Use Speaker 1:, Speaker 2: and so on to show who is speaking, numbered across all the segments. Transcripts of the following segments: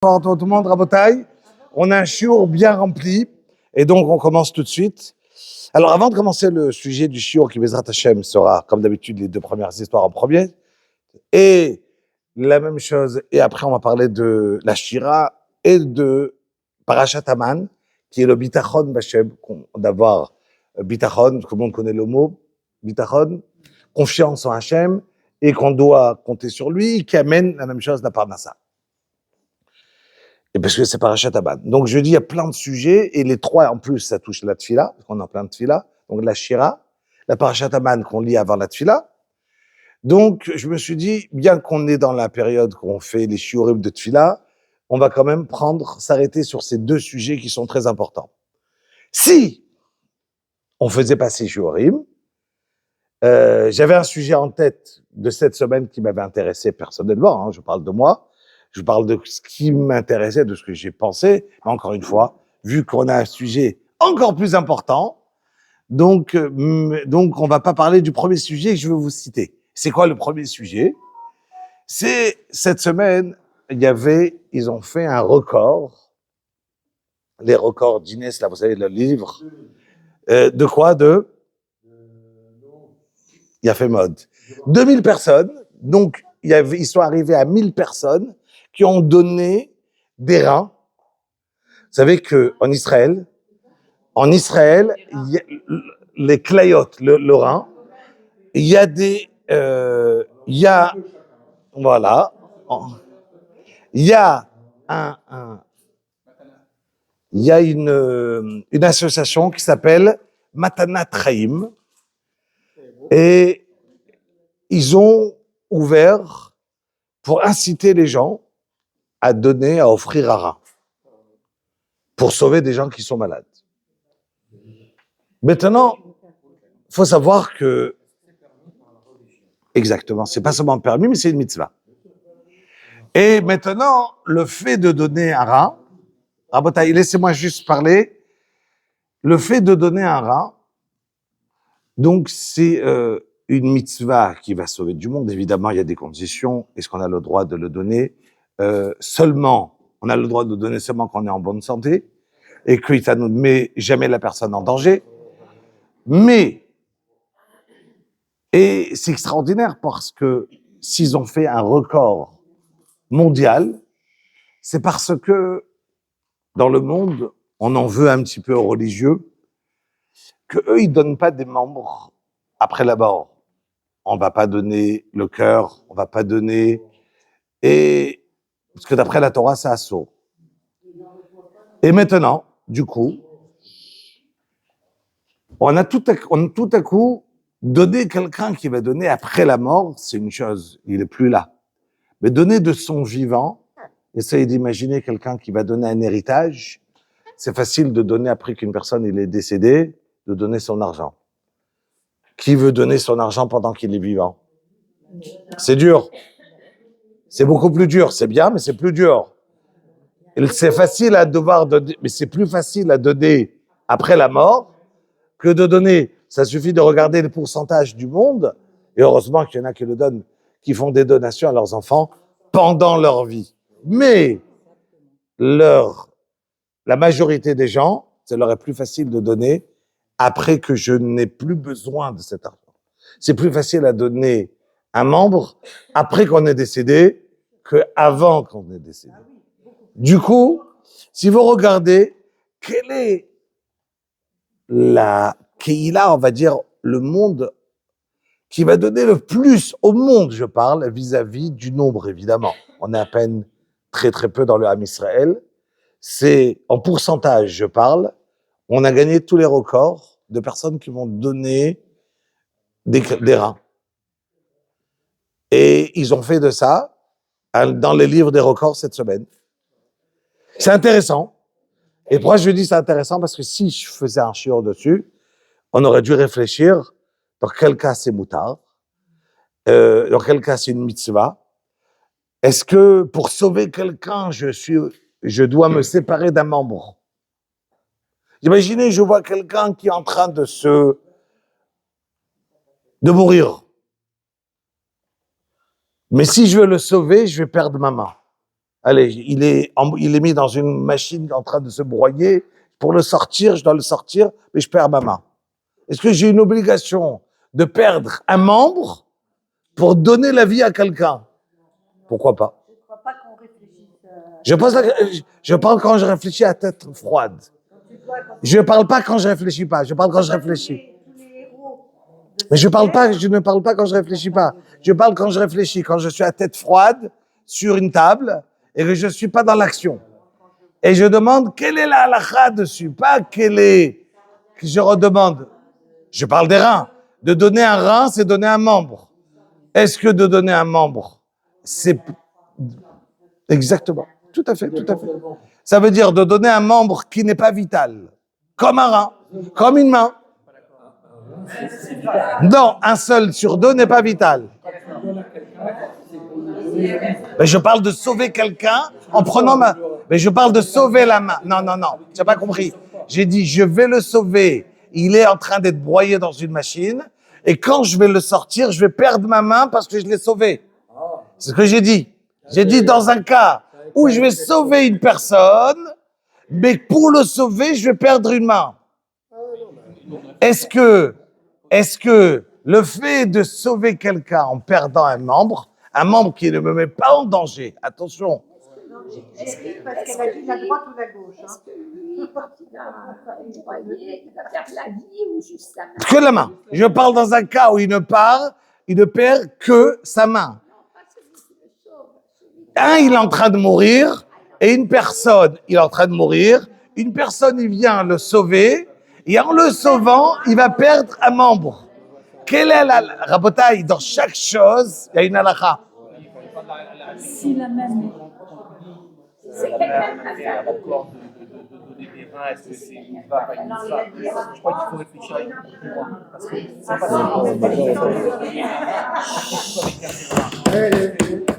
Speaker 1: Bonjour tout le monde, Rabotai. On a un shiur bien rempli et donc on commence tout de suite. Alors avant de commencer le sujet du shiur qui Bezrat Hashem sera comme d'habitude les deux premières histoires en premier et la même chose et après on va parler de la Shira et de Parashat Haman qui est le bitachon Bashem, d'avoir bitachon, tout le monde connaît le mot bitachon, confiance en Hashem et qu'on doit compter sur lui qui amène la même chose de la Parnassa. Et parce que c'est Parashat Haman. Donc je dis, il y a plein de sujets, et les trois, en plus, ça touche la Tfila, parce qu'on a plein de Tfila. Donc la Shira, la Parashat Haman qu'on lit avant la Tfila. Donc je me suis dit, bien qu'on est dans la période qu'on fait les shiurim de Tfila, on va quand même s'arrêter sur ces deux sujets qui sont très importants. Si on faisait pas ces shiurim, j'avais un sujet en tête de cette semaine qui m'avait intéressé personnellement, hein, je parle de moi, je parle de ce qui m'intéressait, de ce que j'ai pensé, mais encore une fois, vu qu'on a un sujet encore plus important, donc on va pas parler du premier sujet que je veux vous citer. C'est quoi le premier sujet? C'est cette semaine, ils ont fait un record, les records Guinness, là, vous savez, le livre, de quoi? Il a fait mode. 2000 personnes, donc ils sont arrivés à 1000 personnes qui ont donné des reins. Vous savez qu'en Israël, il y a les clayot, le rein, il y a voilà, il y a il y a une association qui s'appelle Matanat Chaim, et ils ont ouvert pour inciter les gens à donner, à offrir un rein, pour sauver des gens qui sont malades. Maintenant, il faut savoir que, exactement, c'est pas seulement permis, mais c'est une mitzvah. Et maintenant, le fait de donner un rein, Rabotai, laissez-moi juste parler, le fait de donner un rein, donc c'est une mitzvah qui va sauver du monde. Évidemment, il y a des conditions. Est-ce qu'on a le droit de le donner on a le droit de donner seulement quand on est en bonne santé et que ça ne met jamais la personne en danger. Et c'est extraordinaire parce que s'ils ont fait un record mondial, c'est parce que dans le monde, on en veut un petit peu aux religieux, que eux ils donnent pas des membres après la mort. On va pas donner le cœur, on va pas donner, et parce que d'après la Torah, c'est assaut. Et maintenant, du coup, on a tout à coup donné quelqu'un qui va donner après la mort, c'est une chose, il est plus là. Mais donner de son vivant, essayez d'imaginer quelqu'un qui va donner un héritage. C'est facile de donner après qu'une personne il est décédé, de donner son argent. Qui veut donner son argent pendant qu'il est vivant? C'est dur. C'est beaucoup plus dur. C'est bien, mais c'est plus dur. C'est facile à devoir donner, mais c'est plus facile à donner après la mort que de donner. Ça suffit de regarder les pourcentages du monde, et heureusement qu'il y en a qui le donnent, qui font des donations à leurs enfants pendant leur vie. Mais la majorité des gens, ça leur est plus facile de donner après que je n'ai plus besoin de cet argent. C'est plus facile à donner un membre après qu'on est décédé qu'avant qu'on est décédé. Du coup, si vous regardez, quelle est la Keïla, on va dire, le monde qui va donner le plus au monde, je parle, vis-à-vis du nombre, évidemment. On est à peine très très peu dans le Ham Israël. C'est, en pourcentage, je parle, on a gagné tous les records de personnes qui vont donner des reins. Et ils ont fait de ça dans les livres des records cette semaine. C'est intéressant. Et pourquoi je dis c'est intéressant? Parce que si je faisais un shiur dessus, on aurait dû réfléchir dans quel cas c'est moutard, dans quel cas c'est une mitzvah. Est-ce que pour sauver quelqu'un, je dois me séparer d'un membre? Imaginez, je vois quelqu'un qui est en train de mourir. Mais si je veux le sauver, je vais perdre ma main. Allez, il est mis dans une machine en train de se broyer. Pour le sortir, je dois le sortir, mais je perds ma main. Est-ce que j'ai une obligation de perdre un membre pour donner la vie à quelqu'un? Pourquoi pas?
Speaker 2: Je ne crois pas qu'on réfléchisse.
Speaker 1: Je parle quand je réfléchis à tête froide. Je parle pas quand je réfléchis pas. Je parle quand je réfléchis. Mais je ne parle pas quand je réfléchis pas. Je parle quand je réfléchis, quand je suis à tête froide sur une table et que je suis pas dans l'action. Et je demande quelle est la halakha dessus, pas quelle est que je redemande. Je parle des reins. De donner un rein, c'est donner un membre. Est-ce que de donner un membre, c'est exactement, tout à fait, tout à fait. Ça veut dire de donner un membre qui n'est pas vital, comme un rein, comme une main. Non, un seul sur deux n'est pas vital. Mais je parle de sauver quelqu'un en prenant ma... Mais je parle de sauver la main. Non, non, non, tu n'as pas compris. J'ai dit, je vais le sauver. Il est en train d'être broyé dans une machine. Et quand je vais le sortir, je vais perdre ma main parce que je l'ai sauvé. C'est ce que j'ai dit. J'ai dit dans un cas où je vais sauver une personne, mais pour le sauver, je vais perdre une main. Est-ce que le fait de sauver quelqu'un en perdant un membre qui ne me met pas en danger, attention.
Speaker 2: Parce qu'elle a dit la droite ou la gauche.
Speaker 1: Que la main. Je parle dans un cas où il ne perd que sa main. Il est en train de mourir, et une personne, il vient le sauver, et en le sauvant, il va perdre un membre. Quelle est la rabotaille? Dans chaque chose, il y a une halakha.
Speaker 3: Si la même.
Speaker 4: C'est quelqu'un d'accord de donner des reins, est-ce que c'est une va, pas une va? Je crois qu'il faut réfléchir avec nous. Parce que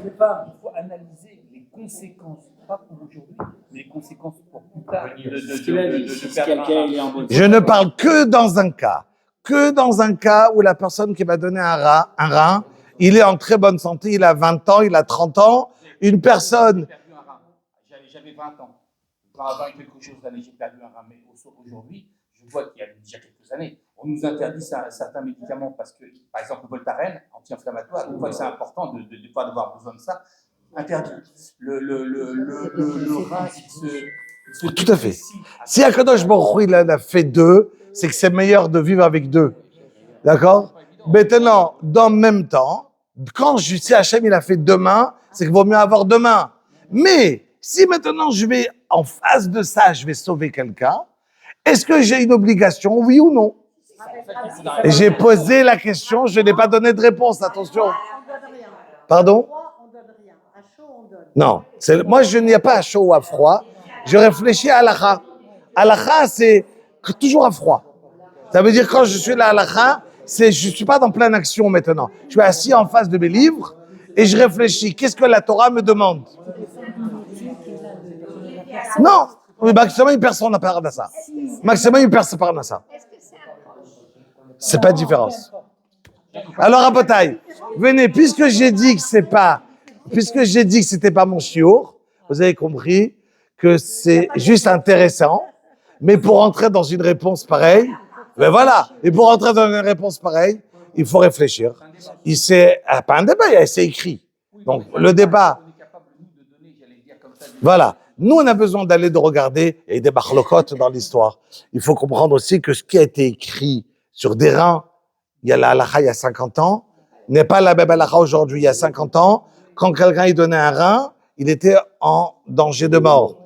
Speaker 4: c'est pas il faut analyser les conséquences, pas pour aujourd'hui, mais les conséquences pour plus tard.
Speaker 1: Je ne parle que dans un cas où la personne qui va donner un rein, il est en très bonne santé, il a 20 ans, il a 30 ans, une personne...
Speaker 4: J'avais 20 ans. 20 et quelque chose d'années, j'ai perdu un rein. Mais aujourd'hui, je vois qu'il y a déjà quelques années, on nous interdit certains médicaments parce que, par exemple, le Voltaren, anti-inflammatoire, on voit que c'est important de ne pas avoir besoin de ça. Interdit. Le rein, il se
Speaker 1: Tout à fait. Si Akadosh Baruch Hu, il en a fait deux, c'est que c'est meilleur de vivre avec deux. D'accord? Maintenant, dans le même temps, quand je sais Hachem, il a fait deux mains, c'est qu'il vaut mieux avoir deux mains. Mais, si maintenant je vais, en face de ça, je vais sauver quelqu'un, est-ce que j'ai une obligation, oui ou non? Et j'ai posé la question, je n'ai pas donné de réponse, attention. Pardon? Non, moi je n'y ai pas à chaud ou à froid, je réfléchis à halakha. Halakha, c'est toujours à froid. Ça veut dire quand je suis là à halakha, je ne suis pas dans pleine action maintenant. Je suis assis en face de mes livres et je réfléchis. Qu'est-ce que la Torah me demande? Non, maximum une personne n'a pas de ça. Maximum une personne n'a pas de ça. C'est pas de différence. Alors à bataille, venez, puisque j'ai dit que c'était pas mon chiour, vous avez compris que c'est juste intéressant, mais pour entrer dans une réponse pareille, ben voilà, et pour entrer dans une réponse pareille, il faut réfléchir. C'est pas un débat, c'est écrit. Donc le débat, voilà. Nous, on a besoin de regarder, et des marlocotes dans l'histoire. Il faut comprendre aussi que ce qui a été écrit sur des reins, il y a la halakha il y a 50 ans, n'est pas la même halakha aujourd'hui. Il y a 50 ans, quand quelqu'un y donnait un rein, il était en danger de mort.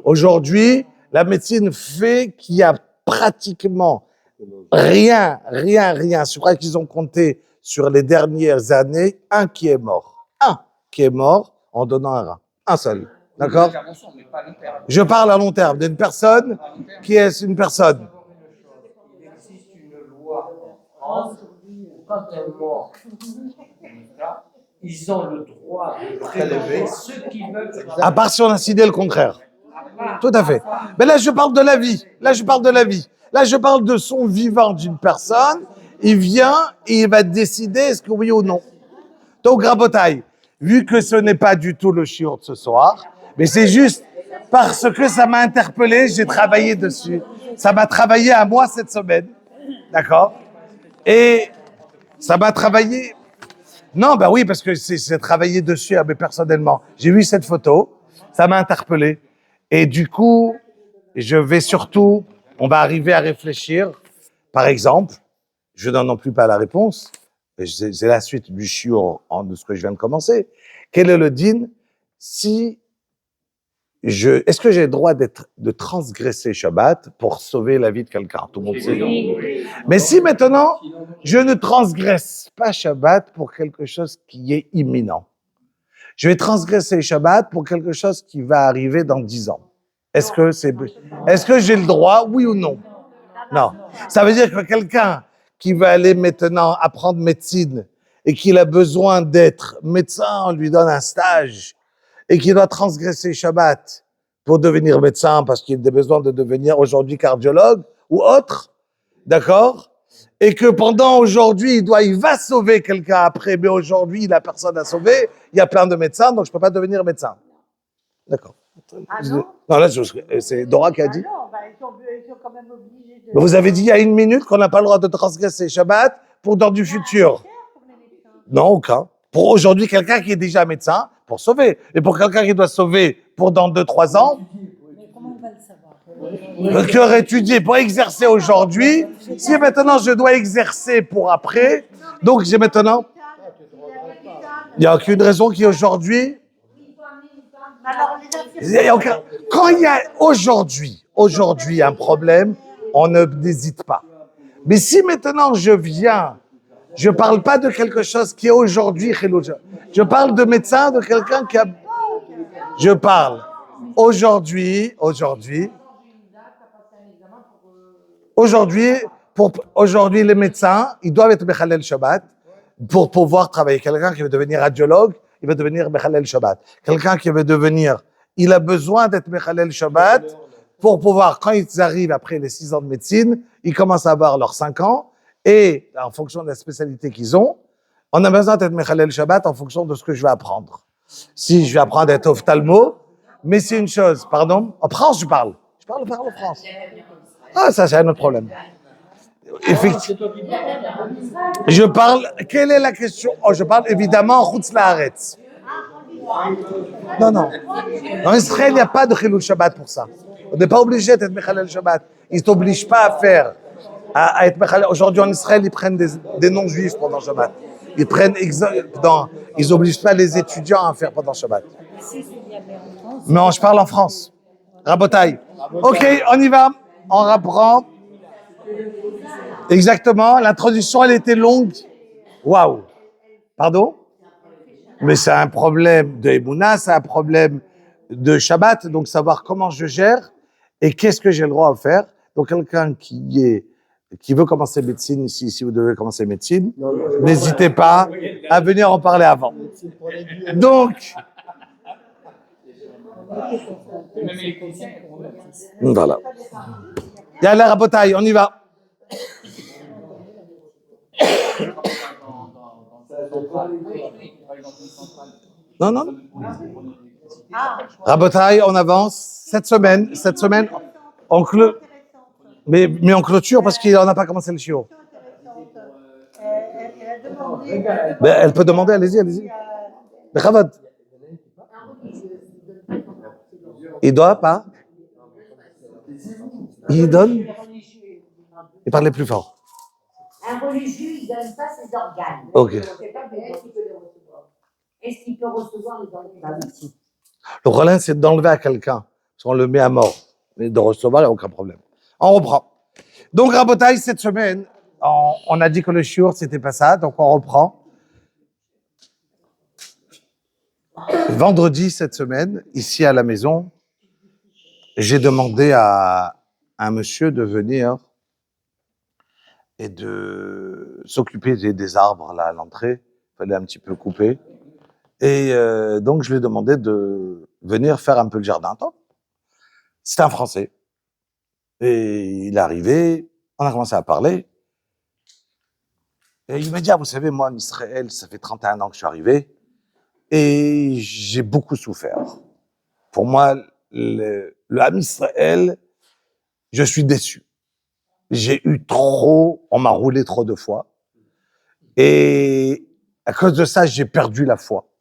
Speaker 1: Aujourd'hui, la médecine fait qu'il y a pratiquement rien. Je crois qu'ils ont compté sur les dernières années, un qui est mort en donnant un rein. Un seul. D'accord? Je parle à long terme d'une personne qui est une personne.
Speaker 5: Il existe une loi en France où quand un mort, ils ont le droit de prélever ceux qui veulent.
Speaker 1: À part si on a décidé le contraire. Tout à fait. Mais là, je parle de la vie. Là, je parle de son vivant d'une personne. Il vient et il va décider est-ce que oui ou non. Donc, Rabotaï, vu que ce n'est pas du tout le shiur de ce soir, Mais c'est juste parce que ça m'a interpellé, j'ai travaillé dessus. Ça m'a travaillé à moi cette semaine. D'accord? Et ça m'a travaillé. Non, ben oui, parce que c'est travaillé dessus mais personnellement. J'ai vu cette photo, ça m'a interpellé. Et du coup, on va arriver à réfléchir. Par exemple, je donne non plus pas la réponse, c'est la suite du shiur de ce que je viens de commencer. Quel est le din si est-ce que j'ai le droit de transgresser Shabbat pour sauver la vie de quelqu'un? Tout le monde sait. Mais si maintenant, je ne transgresse pas Shabbat pour quelque chose qui est imminent, je vais transgresser Shabbat pour quelque chose qui va arriver dans 10 ans. Est-ce que j'ai le droit, oui ou non? Non. Ça veut dire que quelqu'un qui va aller maintenant apprendre médecine et qu'il a besoin d'être médecin, on lui donne un stage et qu'il doit transgresser Shabbat pour devenir médecin parce qu'il a besoin de devenir aujourd'hui cardiologue ou autre, d'accord? Et que pendant aujourd'hui, il va sauver quelqu'un après, mais aujourd'hui, la personne a sauvé, il y a plein de médecins, donc je peux pas devenir médecin. D'accord.
Speaker 2: Ah non?
Speaker 1: Non, là, c'est Dora qui a dit.
Speaker 2: Ah non, bah, ils sont quand même obligés de...
Speaker 1: Mais vous avez dit il y a 1 minute qu'on n'a pas le droit de transgresser Shabbat pour dans du futur.
Speaker 2: Pour les médecins.
Speaker 1: Non, aucun. Pour aujourd'hui, quelqu'un qui est déjà médecin, pour sauver. Et pour quelqu'un qui doit sauver pour dans 2-3 ans,
Speaker 3: Mais comment on va le savoir?
Speaker 1: qui aurait étudié pour exercer aujourd'hui, si maintenant je dois exercer pour après, donc j'ai maintenant, il n'y a aucune raison qui aujourd'hui,
Speaker 2: Alors, les
Speaker 1: il y a aucun- quand il y a aujourd'hui un problème, on n'hésite pas. Mais si maintenant je parle pas de quelque chose qui est aujourd'hui, je parle de médecin, de quelqu'un qui a, je parle aujourd'hui, les médecins, ils doivent être Bechalel Shabbat pour pouvoir travailler. Quelqu'un qui veut devenir radiologue, il veut devenir Bechalel Shabbat. Quelqu'un qui veut devenir, il a besoin d'être Bechalel Shabbat pour pouvoir, quand ils arrivent après les 6 ans de médecine, ils commencent à avoir leurs 5 ans et en fonction de la spécialité qu'ils ont, on a besoin d'être Bechalel Shabbat en fonction de ce que je vais apprendre. Si je vais apprendre à être ophtalmo, mais c'est une chose, pardon, en France je parle en France. Ah, ça c'est un autre problème. Effectivement. Je parle, quelle est la question? Oh, je parle évidemment Chutz Laaretz. Non. En Israël, il n'y a pas de Chilul Shabbat pour ça. On n'est pas obligé d'être Mechalel Shabbat. Ils ne t'obligent pas à faire, à être Mechalel. Aujourd'hui, en Israël, ils prennent des non-juifs pendant Shabbat. Ils n'obligent pas les étudiants à faire pendant Shabbat. Mais je parle en France. Rabotaï. Ok, on y va. On reprend. Exactement. L'introduction, elle était longue. Waouh. Pardon? Mais c'est un problème de Emouna, c'est un problème de Shabbat, donc savoir comment je gère et qu'est-ce que j'ai le droit à faire. Donc quelqu'un qui veut commencer médecine, si vous devez commencer médecine, n'hésitez pas à venir en parler avant. Donc, voilà. Yalla Rabotaï, on y va. Non. Rabotaï, on avance. Cette semaine, on mais on clôture parce qu'on n'a pas commencé le chiot.
Speaker 2: Elle a demandé...
Speaker 1: Elle peut demander, allez-y. Mais Chavod. Il doit pas? Il donne? Il parlait plus fort.
Speaker 6: Un religieux, il ne donne pas ses organes.
Speaker 1: Ok.
Speaker 6: Est-ce qu'il peut recevoir les organes?
Speaker 1: Le problème, c'est d'enlever à quelqu'un. Parce qu'on le met à mort. Mais de recevoir, il n'y a aucun problème. On reprend. Donc, Rabotaï, cette semaine, on a dit que le shiur, c'était pas ça. Donc, on reprend. Vendredi, cette semaine, ici à la maison, j'ai demandé à un monsieur de venir et de s'occuper des arbres là à l'entrée. Il fallait un petit peu couper. Et donc, je lui ai demandé de venir faire un peu le jardin. C'était un Français. Et il est arrivé, on a commencé à parler. Et il m'a dit, vous savez, moi, en Israël, ça fait 31 ans que je suis arrivé. Et j'ai beaucoup souffert pour moi, le Ham Israël, je suis déçu. J'ai eu trop, on m'a roulé trop de fois. Et à cause de ça, j'ai perdu la foi.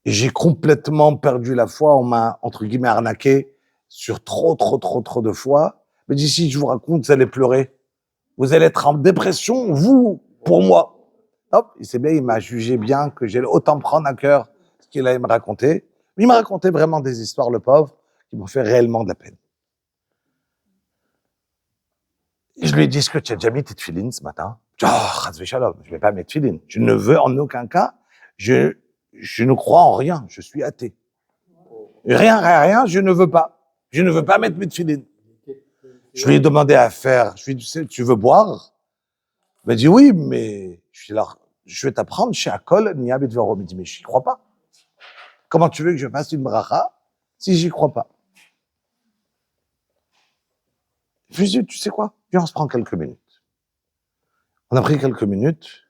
Speaker 1: J'ai complètement perdu la foi. On m'a, entre guillemets, arnaqué sur trop de fois. Mais d'ici, je vous raconte, vous allez pleurer. Vous allez être en dépression, vous, pour moi. Hop, il sait bien, il m'a jugé bien que j'allais autant prendre à cœur ce qu'il allait me raconter. Mais il m'a raconté vraiment des histoires, le pauvre, qui m'ont fait réellement de la peine. Et je lui ai dit, est-ce que tu as déjà mis tes tefilines ce matin? Oh, chas shalom, je vais pas mettre tefilines. Je ne veux en aucun cas, je ne crois en rien, je suis athée. Rien, je ne veux pas. Je ne veux pas mettre mes tefilines. Je lui ai demandé à faire, je lui ai dit, tu veux boire? Il m'a dit, oui, mais je vais t'apprendre chez Akol, Nia Betvaro. Il m'a dit, mais j'y crois pas. Comment tu veux que je fasse une bracha si j'y crois pas? Je lui ai dit, tu sais quoi? Viens, on se prend quelques minutes. On a pris quelques minutes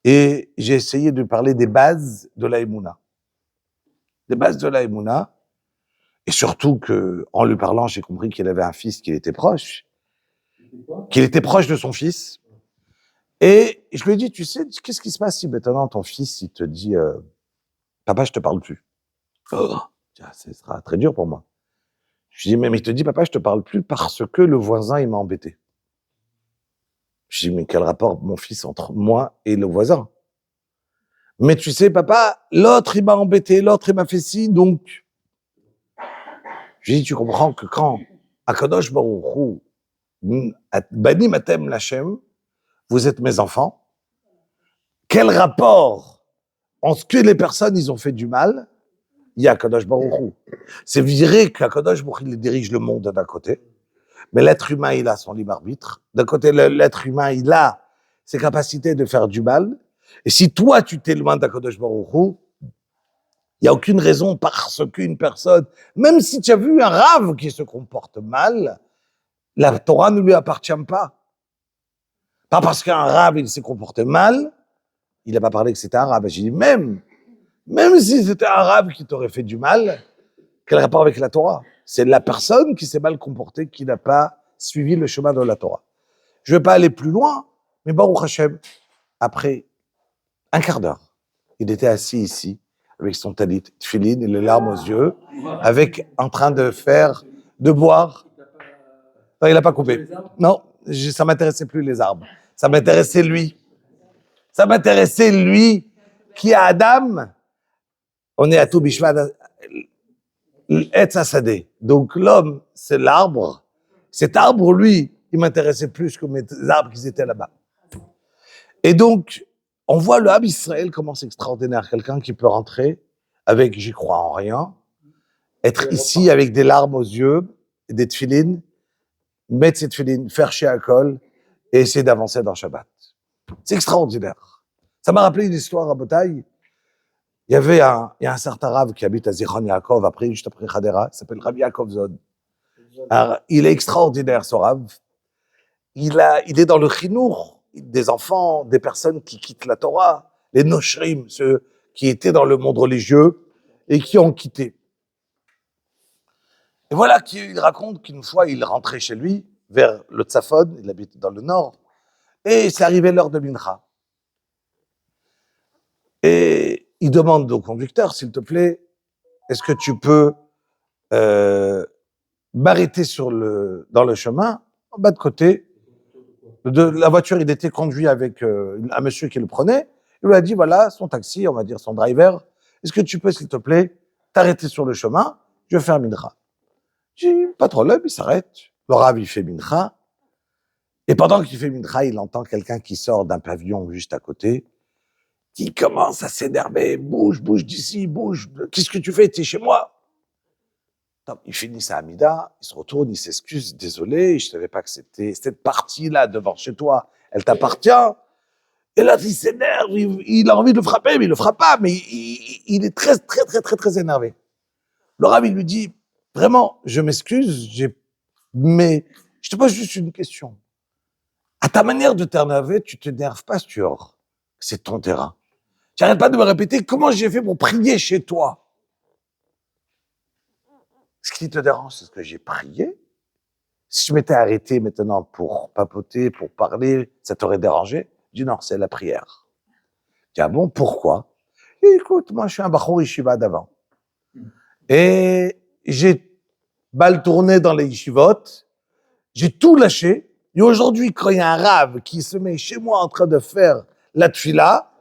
Speaker 1: et j'ai essayé de parler des bases de la Emouna. Des bases de la Emouna. Et surtout que, en lui parlant, j'ai compris qu'il avait un fils qui était proche. Qu'il était proche de son fils. Et je lui ai dit, tu sais, qu'est-ce qui se passe si maintenant ton fils, il te dit, papa, je te parle plus. Oh, ce sera très dur pour moi. Je lui ai dit, mais il te dit, papa, je te parle plus parce que le voisin, il m'a embêté. Je lui ai dit, mais quel rapport, mon fils, entre moi et le voisin? Mais tu sais, papa, l'autre, il m'a embêté, l'autre, il m'a fait ci, donc. Je lui ai dit, tu comprends que quand Akadosh Baruch Hu, Bani Matem Lachem, vous êtes mes enfants, quel rapport en ce que les personnes, ils ont fait du mal, il y a Akadosh Baruch Hu. C'est vrai qu'Akadosh Baruch Hu, il dirige le monde d'un côté, mais l'être humain, il a son libre arbitre. D'un côté, l'être humain, il a ses capacités de faire du mal. Et si toi, tu t'éloignes d'Akadosh Baruch Hu, il n'y a aucune raison parce qu'une personne, même si tu as vu un rave qui se comporte mal, la Torah ne lui appartient pas. Pas parce qu'un rave, il s'est comporté mal, il n'a pas parlé que c'était un rave. J'ai dit, même si c'était un rave qui t'aurait fait du mal, quel rapport avec la Torah? C'est la personne qui s'est mal comportée, qui n'a pas suivi le chemin de la Torah. Je ne vais pas aller plus loin, mais Baruch Hashem, après un quart d'heure, il était assis ici, avec son talit, tefilin et les larmes aux yeux, en train de boire. Non, il n'a pas coupé. Non, ça m'intéressait plus les arbres. Ça m'intéressait lui. Ça m'intéressait lui, qui est Adam. On est à tout Bishvat, Etz Hasadeh. Donc l'homme, c'est l'arbre. Cet arbre, lui, il m'intéressait plus que mes arbres qui étaient là-bas. Et donc, on voit le Ham Israël comment c'est extraordinaire. Quelqu'un qui peut rentrer avec j'y crois en rien, être ici avec des larmes aux yeux, des tefilines, mettre ses tefilines, faire chez Akol et essayer d'avancer dans Shabbat. C'est extraordinaire. Ça m'a rappelé une histoire à Botaï. Il y a un certain Rav qui habite à Zichron Yaakov, juste après Hadera, il s'appelle Rabbi Yaakov Zod. Alors, il est extraordinaire, ce Rav. Il est dans le chinour des enfants, des personnes qui quittent la Torah, les noshrim, ceux qui étaient dans le monde religieux et qui ont quitté. Et voilà qu'il raconte qu'une fois, il rentrait chez lui, vers le Tzafon, il habite dans le nord, et c'est arrivé l'heure de Mincha. Et il demande au conducteur, s'il te plaît, est-ce que tu peux m'arrêter dans le chemin, en bas de côté, la voiture, il était conduit avec un monsieur qui le prenait. Il lui a dit, voilà, son taxi, on va dire son driver, est-ce que tu peux, s'il te plaît, t'arrêter sur le chemin? Je vais faire mincha. J'ai dit, pas de problème, il s'arrête. Le Rav, il fait mincha. Et pendant qu'il fait mincha, il entend quelqu'un qui sort d'un pavillon juste à côté, qui commence à s'énerver. Bouge d'ici, bouge. Qu'est-ce que tu fais? T'es chez moi. Il finit sa Hamida, il se retourne, il s'excuse, désolé, je savais pas que c'était cette partie-là devant chez toi, elle t'appartient. Et là, il s'énerve, il a envie de le frapper, mais il le frappe pas, mais il est très énervé. Le Rav, il lui dit, vraiment, je m'excuse, mais je te pose juste une question. À ta manière de t'énerver, tu t'énerves pas sur, c'est ton terrain. Tu n'arrêtes pas de me répéter comment j'ai fait pour prier chez toi. qui te dérange, c'est ce que j'ai prié. Si je m'étais arrêté maintenant pour papoter, pour parler, ça t'aurait dérangé? Je dis non, c'est la prière. Je dis ah bon, pourquoi? Et écoute, moi je suis un Bachour Yeshiva d'avant. Et j'ai mal tourné dans les yeshivot, j'ai tout lâché. Et aujourd'hui, quand il y a un rave qui se met chez moi en train de faire la tfila,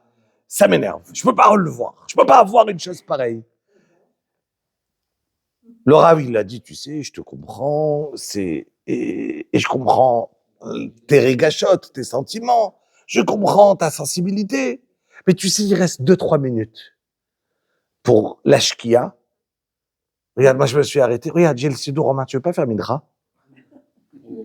Speaker 1: ça m'énerve. Je peux pas le voir. Je peux pas avoir une chose pareille. Le rave, il a dit, tu sais, je te comprends, et je comprends tes régachotes, tes sentiments, je comprends ta sensibilité. Mais tu sais, il reste 2-3 minutes pour l'ashkia. Regarde, moi, je me suis arrêté. Regarde, j'ai le sidour en main, tu veux pas faire minra?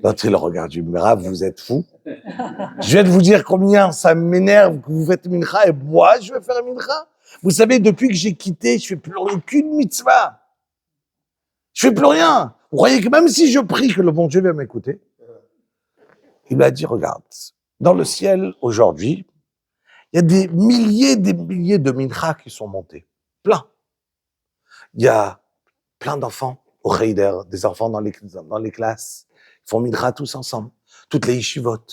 Speaker 1: L'autre, il regarde, du rave, vous êtes fou. Je viens de vous dire combien ça m'énerve que vous faites minra, et moi, je vais faire minra. Vous savez, depuis que j'ai quitté, je fais plus aucune mitzvah. Je fais plus rien. Vous croyez que même si je prie que le bon Dieu va m'écouter? Il m'a dit, regarde, dans le ciel, aujourd'hui, il y a des milliers de mincha qui sont montés. Plein. Il y a plein d'enfants au Heider, des enfants dans les classes. Ils font mincha tous ensemble. Toutes les yeshivot,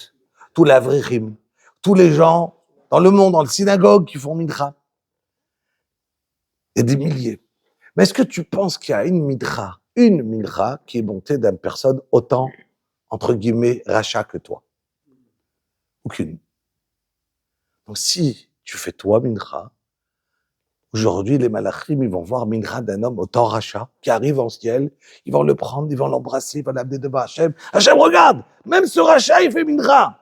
Speaker 1: tous les avrichim, tous les gens dans le monde, dans le synagogue qui font mincha. Il y a des milliers. Mais est-ce que tu penses qu'il y a une mincha qui est montée d'une personne autant, entre guillemets, rachat que toi? Aucune. Donc si tu fais toi mincha, aujourd'hui les malachim, ils vont voir mincha d'un homme autant rachat, qui arrive en ciel, ils vont le prendre, ils vont l'embrasser, ils vont l'amener devant Hachem. Hachem, regarde, même ce rachat, il fait mincha.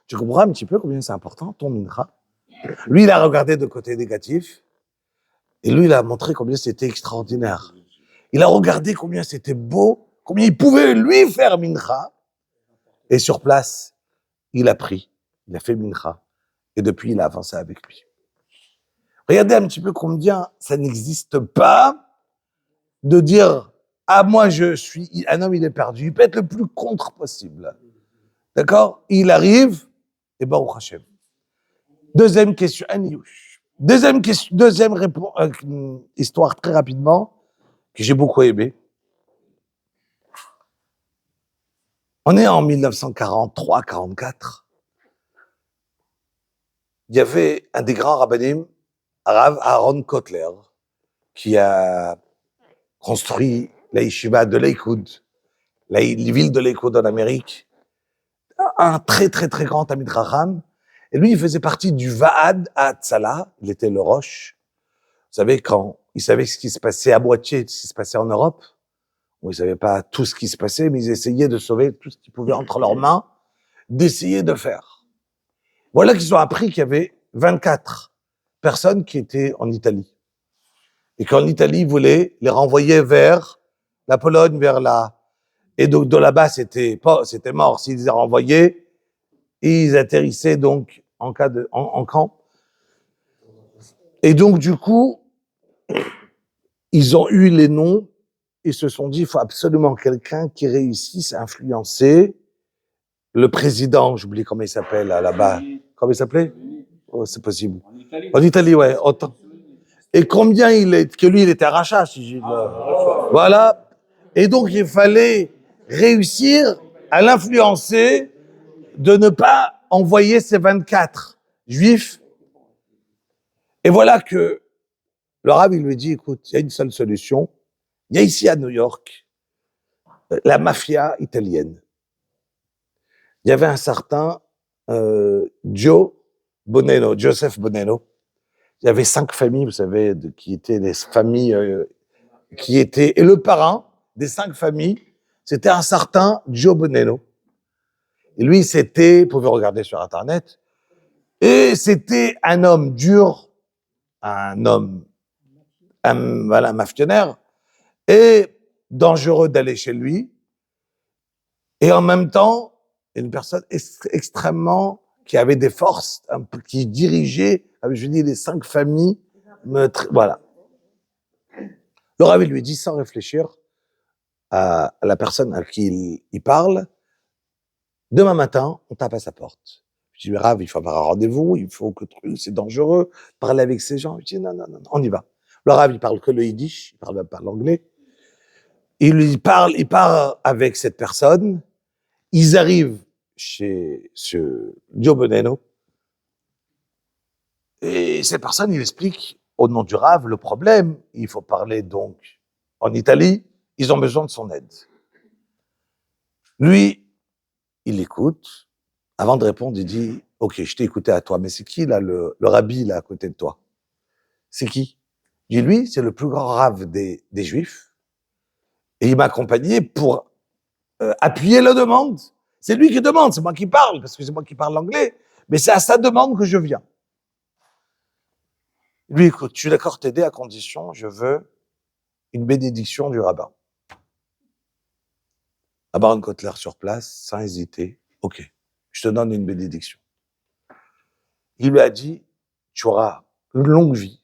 Speaker 1: Tu comprends un petit peu combien c'est important, ton mincha? Lui, il a regardé de côté négatif, et lui, il a montré combien c'était extraordinaire. Il a regardé combien c'était beau, combien il pouvait lui faire mincha. Et sur place, il a pris, il a fait mincha. Et depuis, il a avancé avec lui. Regardez un petit peu combien ça n'existe pas de dire « Ah, moi, je suis... » Un homme, il est perdu. Il peut être le plus contre possible. D'accord? Il arrive, et ben, au Hachem. Deuxième question, Aniouch. Deuxième réponse, histoire très rapidement, que j'ai beaucoup aimé. On est en 1943-44. Il y avait un des grands rabbinim, Rav Aaron Kotler, qui a construit la yeshiva de Lakewood, la ville de Lakewood en Amérique. Un très, très, très grand Talmid Chacham. Et lui, il faisait partie du Va'ad Hatzala. Il était le Roche. Vous savez, quand il savait ce qui se passait à moitié, ce qui se passait en Europe, où ils savaient pas tout ce qui se passait, mais ils essayaient de sauver tout ce qu'ils pouvaient entre leurs mains, d'essayer de faire. Voilà qu'ils ont appris qu'il y avait 24 personnes qui étaient en Italie. Et qu'en Italie, ils voulaient les renvoyer vers la Pologne, vers la... Et donc, de là-bas, c'était mort. S'ils les renvoyaient, ils atterrissaient donc en camp. Et donc, du coup, ils ont eu les noms et se sont dit, il faut absolument quelqu'un qui réussisse à influencer le président, j'oublie comment il s'appelle là-bas. Comment il s'appelait? Oh, c'est possible. En Italie, ouais. Autant. Et combien que lui, il était arracha, si j'ai dit. Voilà. Et donc, il fallait réussir à l'influencer de ne pas envoyer ces 24 juifs. Et voilà que le rabbin, il lui dit, écoute, il y a une seule solution. Il y a ici à New York la mafia italienne. Il y avait un certain Joseph Bonello. Il y avait 5 familles, vous savez, qui étaient des familles et le parrain des 5 familles, c'était un certain Joe Bonello. Et lui, vous pouvez regarder sur Internet, et c'était un homme dur, voilà, mafionnaire, et dangereux d'aller chez lui, et en même temps, une personne extrêmement, qui avait des forces, qui dirigeait, je dis, les 5 familles, voilà. Le rabbin lui dit, sans réfléchir, à la personne à qui il parle, demain matin, on tape à sa porte. Je dis, Rav, il faut avoir un rendez-vous, il faut que c'est dangereux, parler avec ces gens. Je dis, non, on y va. Le Rav, il parle que le yiddish, il parle pas l'anglais. il part avec cette personne. Ils arrivent chez ce Dio Boneno. Et cette personne, il explique au nom du Rav le problème. Il faut parler donc en Italie. Ils ont besoin de son aide. Lui, il écoute. Avant de répondre, il dit « Ok, je t'ai écouté à toi, mais c'est qui là, le rabbi là à côté de toi? C'est qui ?» Il dit « Lui, c'est le plus grand Rav des Juifs. Et il m'a accompagné pour appuyer la demande. C'est lui qui demande, c'est moi qui parle, parce que c'est moi qui parle l'anglais. Mais c'est à sa demande que je viens. » Lui, écoute, je suis d'accord t'aider à condition, je veux une bénédiction du rabbin. Abaron Kotler sur place, sans hésiter. Ok, je te donne une bénédiction. Il lui a dit, tu auras une longue vie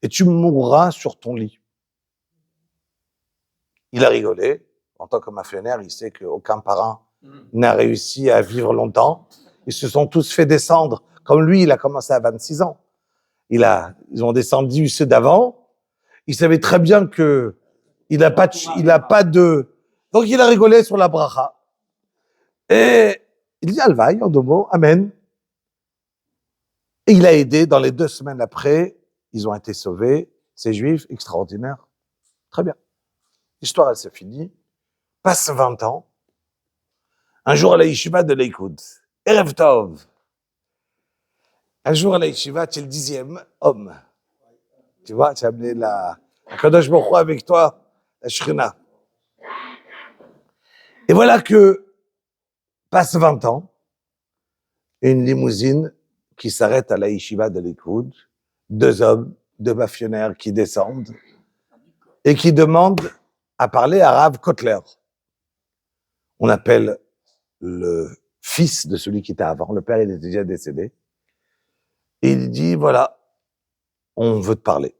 Speaker 1: et tu mourras sur ton lit. Il a rigolé. En tant que mafionnaire, il sait qu'aucun parent n'a réussi à vivre longtemps. Ils se sont tous fait descendre. Comme lui, il a commencé à 26 ans. Ils ont descendu ceux d'avant. Il savait très bien que il a pas de. Donc il a rigolé sur la bracha. Et il dit Alvaï en 2 mots, Amen. Et il a aidé. Dans les 2 semaines après, ils ont été sauvés. Ces Juifs extraordinaires. Très bien. L'histoire, elle s'est finie. Passe 20 ans. Un jour à la yeshiva de l'Eikoud. Erev Tov. Un jour à la yeshiva, tu es le 10e homme. Tu vois, tu as amené la Kadosh Baruch Hu avec toi, la Shrina. Et voilà que passe 20 ans, une limousine qui s'arrête à la yeshiva de l'Eikoud, 2 hommes, 2 mafionnaires qui descendent et qui demandent à parler à Rav Kotler. On appelle le fils de celui qui était avant, le père il était déjà décédé. Et il dit, voilà, on veut te parler.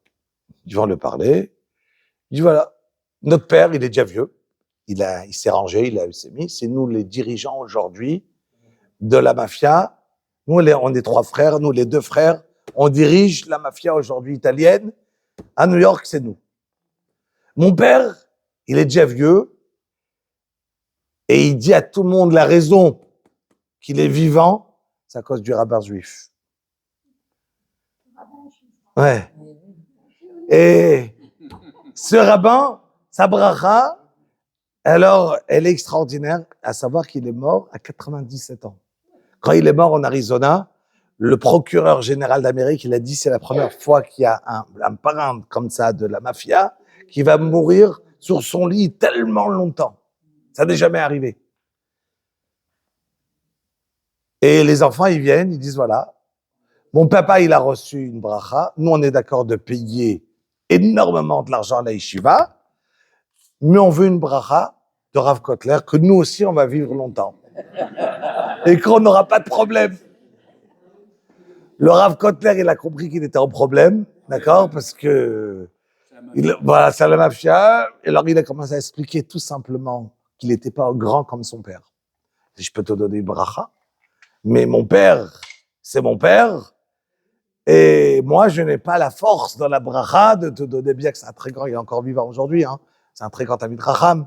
Speaker 1: Ils vont le parler. Il dit, voilà, notre père, il est déjà vieux. Il s'est rangé, il a eu ses mis. C'est nous les dirigeants aujourd'hui de la mafia. Nous, on est 3 frères, nous les 2 frères. On dirige la mafia aujourd'hui italienne. À New York, c'est nous. Mon père, il est déjà vieux. Et il dit à tout le monde la raison qu'il est vivant, c'est à cause du rabbin juif. Ouais. Et ce rabbin, sa bracha, alors, elle est extraordinaire, à savoir qu'il est mort à 97 ans. Quand il est mort en Arizona, le procureur général d'Amérique, il a dit c'est la première fois qu'il y a un parrain comme ça de la mafia qui va mourir sur son lit tellement longtemps. Ça n'est jamais arrivé. Et les enfants, ils viennent, ils disent voilà, mon papa, il a reçu une bracha, nous, on est d'accord de payer énormément de l'argent à la yeshiva, mais on veut une bracha de Rav Kotler, que nous aussi, on va vivre longtemps. Et qu'on n'aura pas de problème. Le Rav Kotler, il a compris qu'il était en problème, d'accord, parce que voilà, c'est la mafia. Et alors, il a commencé à expliquer tout simplement qu'il n'était pas grand comme son père. Je peux te donner une bracha, mais mon père, c'est mon père. Et moi, je n'ai pas la force dans la bracha de te donner, bien que c'est un très grand, il est encore vivant aujourd'hui, hein. C'est un très grand ami de Raham.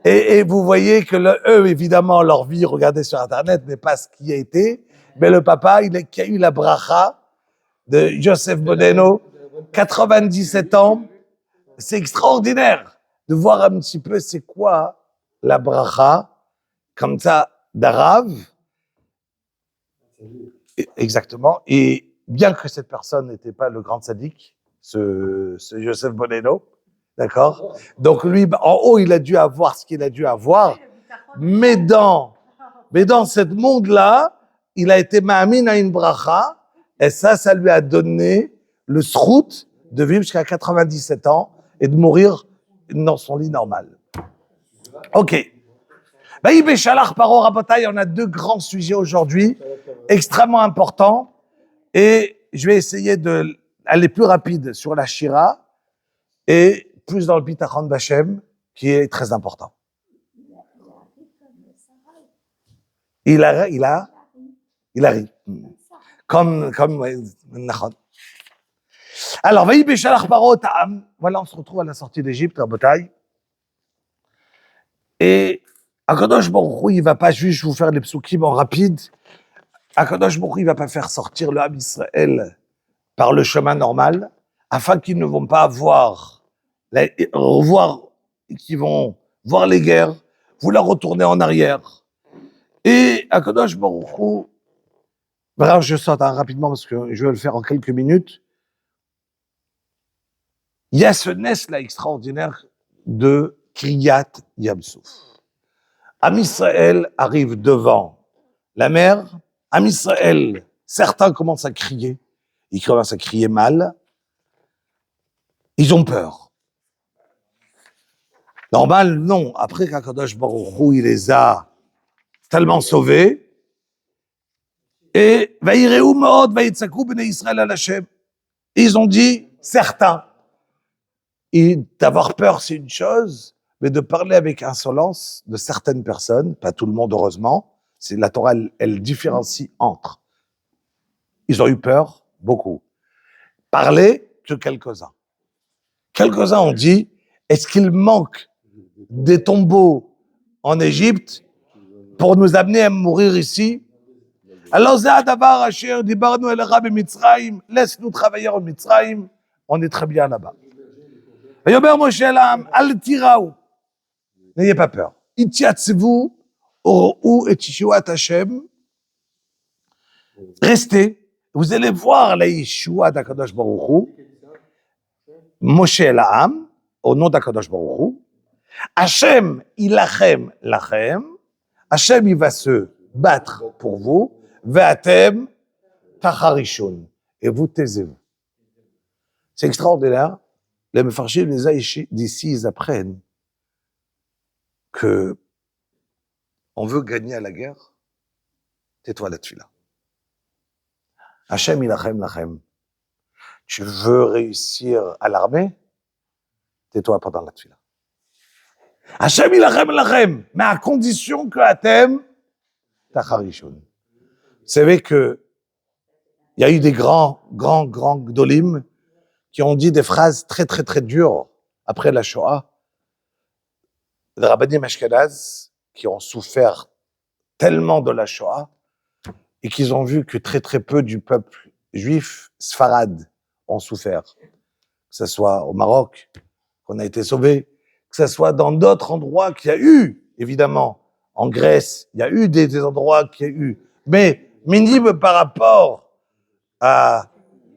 Speaker 1: Et vous voyez que eux, évidemment, leur vie, regardez sur Internet, n'est pas ce qui a été. Mais le papa, qui a eu la bracha de Joseph Boneno, 97 ans. C'est extraordinaire de voir un petit peu c'est quoi la bracha, comme ça, d'arabe. Exactement. Et bien que cette personne n'était pas le grand sadique, ce Joseph Boneno, d'accord? Donc lui, en haut, il a dû avoir ce qu'il a dû avoir, mais dans ce monde-là, il a été ma'amin à une bracha, et ça lui a donné le srout de vivre jusqu'à 97 ans et de mourir dans son lit normal. Ok. Béchalach Paro Rabotai, on a 2 grands sujets aujourd'hui, extrêmement importants, et je vais essayer d'aller plus rapide sur la Shira et plus dans le Bitachon Bachem, qui est très important. Il arrive. Comme Nachon. Alors, Vaï Beshalach Parot Ha'am. Voilà, on se retrouve à la sortie d'Égypte, à Botaï. Et Akadosh Baruch Hu, il va pas juste vous faire les psukim en rapide. Akadosh Baruch Hu, il va pas faire sortir le Ham Israël par le chemin normal, afin qu'ils ne vont pas qu'ils vont voir les guerres, vouloir retourner en arrière. Et Akadosh Baruch Hu, voilà, je saute rapidement parce que je vais le faire en quelques minutes. Il y a ce nest-là extraordinaire de Kriyat Yamsouf. Am Israël arrive devant la mer. Am Israël, certains commencent à crier. Ils commencent à crier mal. Ils ont peur. Normal, non. Après qu'Akadosh Baruch Hu, il les a tellement sauvés. Et Vaïreou Maod, Vaïtsakou, Bnei Israël al Hashem. Ils ont dit, certains. Et d'avoir peur, c'est une chose, mais de parler avec insolence de certaines personnes, pas tout le monde heureusement, c'est la Torah, elle différencie entre. Ils ont eu peur, beaucoup. Parler que quelques-uns. Quelques-uns ont dit, est-ce qu'il manque des tombeaux en Égypte pour nous amener à mourir ici? Alors, laisse-nous travailler en Mitzrayim, on est très bien là-bas. N'ayez pas peur. Restez. Vous allez voir la Yeshua d'Akadosh Baruch Hu. Moshe Elaham, au nom d'Akadosh Baruch Hu. Hashem ilachem lachem. Hashem, il va se battre pour vous. Ve'atem tacharishon. Et vous taisez-vous. C'est extraordinaire. Les Mefarshim d'ici, ils apprennent que on veut gagner à la guerre, tais-toi la tefila. Hashem ilachem lachem. Tu veux réussir à l'armée, tais-toi pendant la tefila. Hashem ilachem lachem, mais à condition que Atem tacharishon. Vous savez que il y a eu des grands gdolim qui ont dit des phrases très, très, très dures après la Shoah. Les rabbanim ashkenaz qui ont souffert tellement de la Shoah et qu'ils ont vu que très, très peu du peuple juif, sfarad, ont souffert. Que ce soit au Maroc, qu'on a été sauvés, que ce soit dans d'autres endroits qu'il y a eu, évidemment, en Grèce, il y a eu des endroits qu'il y a eu, mais minime par rapport à...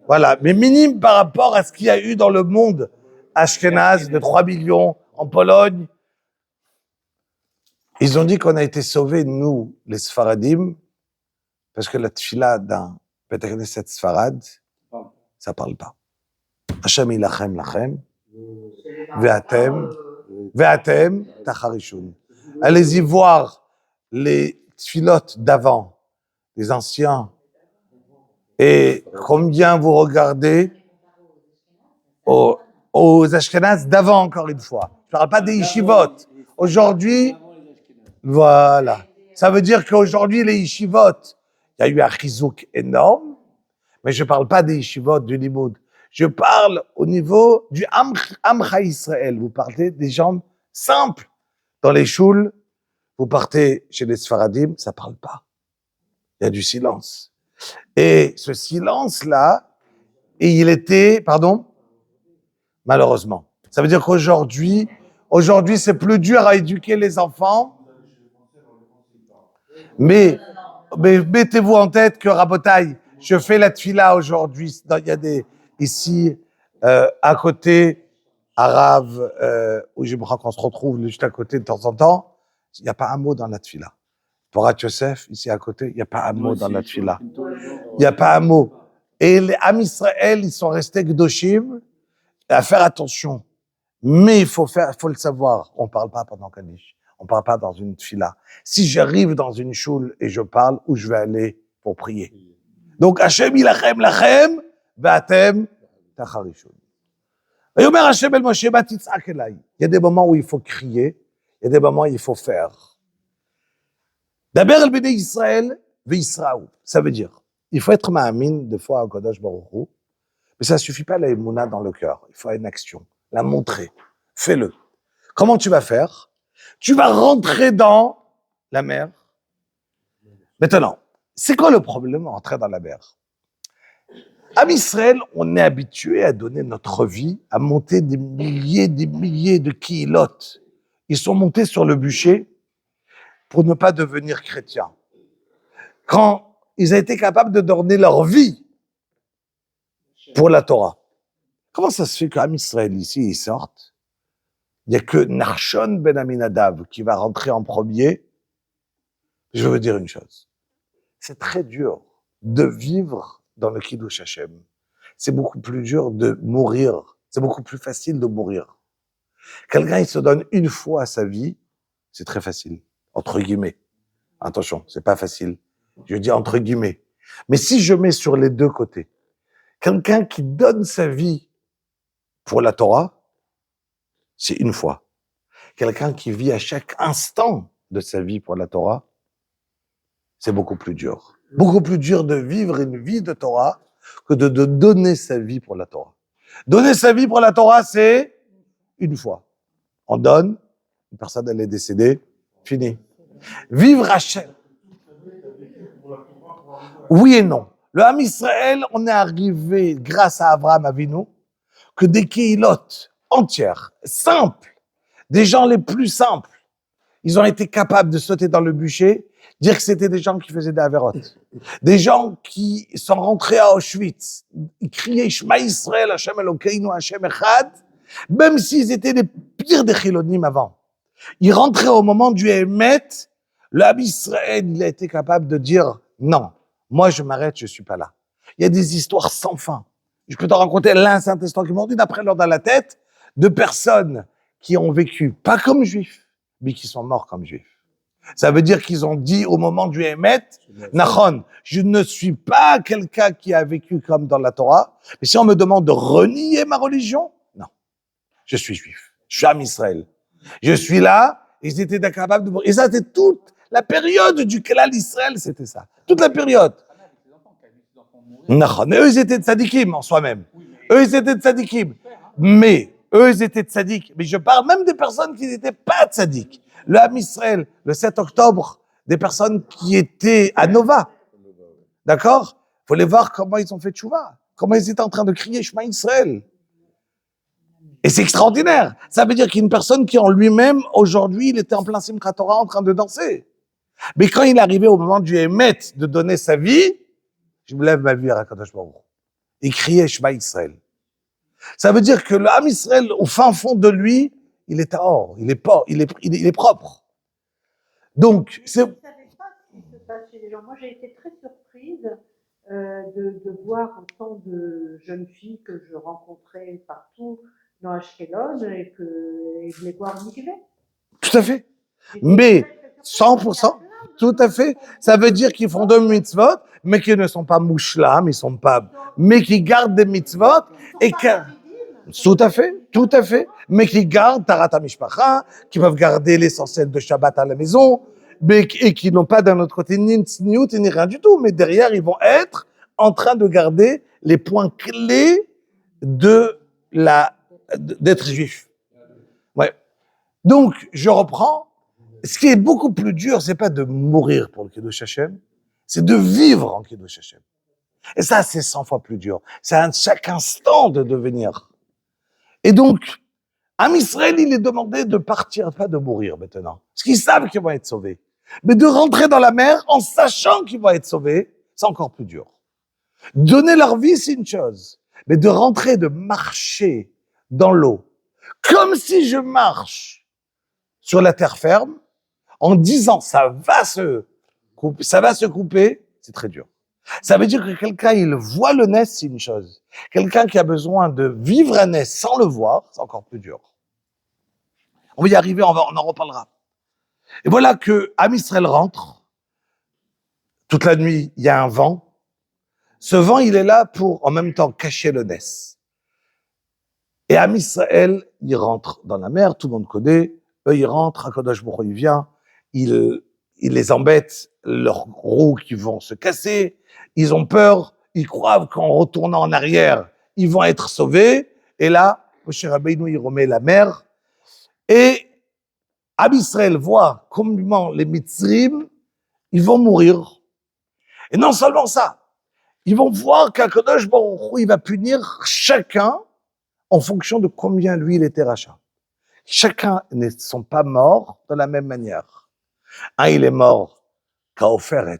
Speaker 1: Voilà, mais minime par rapport à ce qu'il y a eu dans le monde ashkénaze de 3 millions en Pologne. Ils ont dit qu'on a été sauvés, nous, les Sfaradim, parce que la tefila d'un Beth Knesset Sfarad, ça parle pas. Hashem ilachem lachem, ve'atem tacharishun. Allez-y voir les tfilotes d'avant, les anciens, et combien vous regardez aux Ashkenaz d'avant, encore une fois. Je ne parle pas des yeshivot. Aujourd'hui, voilà. Ça veut dire qu'aujourd'hui, les yeshivot, il y a eu un chizouk énorme, mais je ne parle pas des yeshivot du Limoud. Je parle au niveau du Amcha Israël. Vous parlez des gens simples. Dans les choules, vous partez chez les Sfaradim, ça ne parle pas. Il y a du silence. Et ce silence-là, il était, malheureusement. Ça veut dire qu'aujourd'hui, c'est plus dur à éduquer les enfants. Mais mettez-vous en tête que Rabotaï, je fais la tefila aujourd'hui. Il y a ici, à côté, Arabe, où je crois qu'on se retrouve juste à côté de temps en temps. Il n'y a pas un mot dans la tefila. Pour Yosef, ici à côté, il n'y a pas un mot dans la tefila. Il n'y a pas un mot. Et les Am Israël, ils sont restés Gdoshim, à faire attention. Mais il faut le savoir. On ne parle pas pendant Kaddish. On ne parle pas dans une tefila. Si j'arrive dans une choule et je parle, où je vais aller pour prier. Donc, Hashem ilachem lachem, ve'atem tacharishun. Il y a des moments où il faut crier, il y a des moments où il faut faire. D'abord, le béné Israël, ve'Israou. Ça veut dire, il faut être ma'amin, des fois, à Kodesh Baruch Hu, Mais ça suffit pas la émouna dans le cœur. Il faut une action, la montrer. Fais-le. Comment tu vas faire? Tu vas rentrer dans la mer. Maintenant, c'est quoi le problème rentrer dans la mer? À Israël, on est habitué à donner notre vie, à monter des milliers de kilotes. Ils sont montés sur le bûcher pour ne pas devenir chrétiens. Quand ils ont été capables de donner leur vie pour la Torah. Comment ça se fait qu'à Israël, ici, ils sortent? Il n'y a que Nachshon ben Aminadav qui va rentrer en premier. Je veux vous dire une chose. C'est très dur de vivre dans le Kiddush Hashem. C'est beaucoup plus dur de mourir. C'est beaucoup plus facile de mourir. Quelqu'un, il se donne une fois à sa vie, c'est très facile. Entre guillemets. Attention, c'est pas facile. Je dis entre guillemets. Mais si je mets sur les deux côtés, quelqu'un qui donne sa vie pour la Torah, c'est une fois. Quelqu'un qui vit à chaque instant de sa vie pour la Torah, c'est beaucoup plus dur. Beaucoup plus dur de vivre une vie de Torah que de donner sa vie pour la Torah. Donner sa vie pour la Torah, c'est une fois. On donne, une personne elle est décédée, fini. Vivre à chaque... Oui et non. Le Ham Israël, on est arrivé, grâce à Abraham Avinu, que des kéhilotes entières, simples, des gens les plus simples, ils ont été capables de sauter dans le bûcher, dire que c'était des gens qui faisaient des avérotes. Des gens qui sont rentrés à Auschwitz, ils criaient Shema Israël, Hashem Elokeinu, Hashem Echad, même s'ils étaient les pires des chilonim avant. Ils rentraient au moment du Hémet, le Ham Israël, il a été capable de dire non, moi je m'arrête, je suis pas là. Il y a des histoires sans fin. Je peux te raconter l'un Saint-Testament qui m'ont dit d'après leur dans la tête de personnes qui ont vécu pas comme juifs, mais qui sont morts comme juifs. Ça veut dire qu'ils ont dit au moment du Hémet, Nachon, je ne suis pas quelqu'un qui a vécu comme dans la Torah, mais si on me demande de renier ma religion, non, je suis juif, je suis Ham Israël. Je suis là, ils étaient incapables de mourir. Et ça, c'était toute la période du Klal Israël, c'était ça. Toute la période. Nachon, mais eux, ils étaient tzadikim en soi-même. Eux, ils étaient tzadikim. Mais, eux, ils étaient tzadiks. Mais je parle même des personnes qui n'étaient pas tzadiks. Le Ham Israël, le 7 octobre, des personnes qui étaient à Nova. D'accord? Faut les voir comment ils ont fait tchouva. Comment ils étaient en train de crier Shema Israël. Et c'est extraordinaire. Ça veut dire qu'une personne qui en lui-même, aujourd'hui, il était en plein Simchat Torah en train de danser. Mais quand il est arrivé au moment du Hémet de donner sa vie, je me lève ma vie à Hakadosh Baruch Hu. Il criait Shema Israël. Ça veut dire que le Ham Israël, au fin fond de lui, il est or, il est propre. Donc, c'est...
Speaker 2: Je ne savais pas ce qui se passe chez les gens. Moi, j'ai été très surprise de voir autant de jeunes filles que je rencontrais partout dans Ashkelon et de les voir migrer.
Speaker 1: Tout à fait. Mais 100%, tout à fait. Ça veut dire qu'ils font de mitzvot, mais qu'ils ne sont pas mouchlam, ils sont pas, mais qui gardent des mitzvot et que, tout à fait, mais qui gardent Tarat HaMishpacha, qui peuvent garder l'essentiel de Shabbat à la maison, mais, et qui n'ont pas d'un autre côté ni tzniut ni rien du tout, mais derrière ils vont être en train de garder les points clés d'être juif. Ouais. Donc, je reprends. Ce qui est beaucoup plus dur, c'est pas de mourir pour le Kiddush Hashem, c'est de vivre en Kiddush Hashem. Et ça, c'est 100 fois plus dur. C'est à chaque instant de devenir. Et donc, Ham Israël, il est demandé de partir, pas de mourir maintenant. Parce qu'ils savent qu'ils vont être sauvés. Mais de rentrer dans la mer en sachant qu'ils vont être sauvés, c'est encore plus dur. Donner leur vie, c'est une chose. Mais de rentrer, de marcher dans l'eau, comme si je marche sur la terre ferme, en disant ça va se couper, c'est très dur. Ça veut dire que quelqu'un, il voit le Nes, c'est une chose. Quelqu'un qui a besoin de vivre un Nes sans le voir, c'est encore plus dur. On va y arriver, on en reparlera. Et voilà que Ham Israël rentre. Toute la nuit, il y a un vent. Ce vent, il est là pour, en même temps, cacher le Nes. Et Ham Israël, il rentre dans la mer, tout le monde connaît. Eux, ils rentrent, HaKadosh Baruch Hu, il vient, il les embête, leurs roues qui vont se casser. Ils ont peur, ils croient qu'en retournant en arrière, ils vont être sauvés. Et là, Moshe Rabbeinu, il remet la mer. Et Am Israël voit comment les Mitzrim, ils vont mourir. Et non seulement ça, ils vont voir qu'Akadosh Baruch Hu, il va punir chacun en fonction de combien lui, il était rachat. Chacun ne sont pas morts de la même manière. Un, il est mort Kaoferet.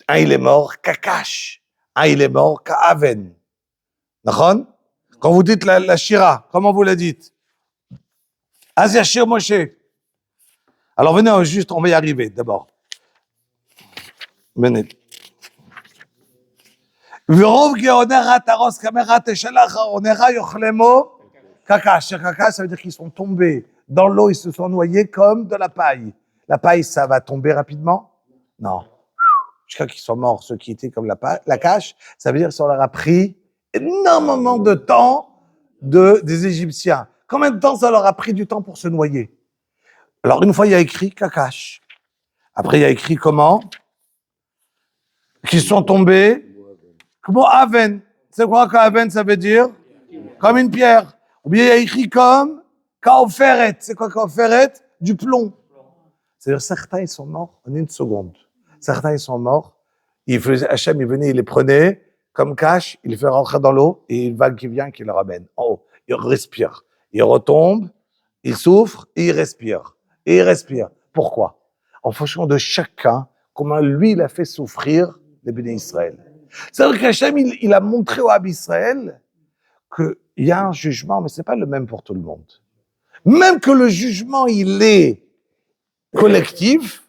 Speaker 1: Un, il est mort Kakash. Un, il est mort Kaaven. D'accord? Quand vous dites la Shira, comment vous la dites? Az Yashir Moshe. Alors venez, juste, on va y arriver d'abord. Venez. V'rov ge'onera taros kamera teshalach onera yochlemo kakash. Kakash, ça veut dire qu'ils sont tombés dans l'eau, ils se sont noyés comme de la paille. La paille, ça va tomber rapidement? Non. Jusqu'à qu'ils soient morts, ceux qui étaient comme la cache, ça veut dire que ça leur a pris énormément de temps des Égyptiens. Combien de temps ça leur a pris du temps pour se noyer? Alors, une fois, il y a écrit Kakash. Après, il y a écrit comment? Qu'ils sont tombés. Comment Aven? C'est quoi qu'Aven, ça veut dire? Comme une pierre. Ou bien il y a écrit comme Kaoferet. C'est quoi Kaoferet? Du plomb. C'est-à-dire, certains, ils sont morts en une seconde. Certains, ils sont morts. Hachem, il venait, il les prenait comme cache, il les fait rentrer dans l'eau et une vague qui vient, qui le ramène en haut. Il respire. Il retombe, il souffre et il respire. Et il respire. Pourquoi? En fonction de chacun, comment lui, il a fait souffrir les bénis Israël. C'est-à-dire qu'Hachem, il a montré au Ab Israël qu'il y a un jugement, mais c'est pas le même pour tout le monde. Même que le jugement, il est collectif,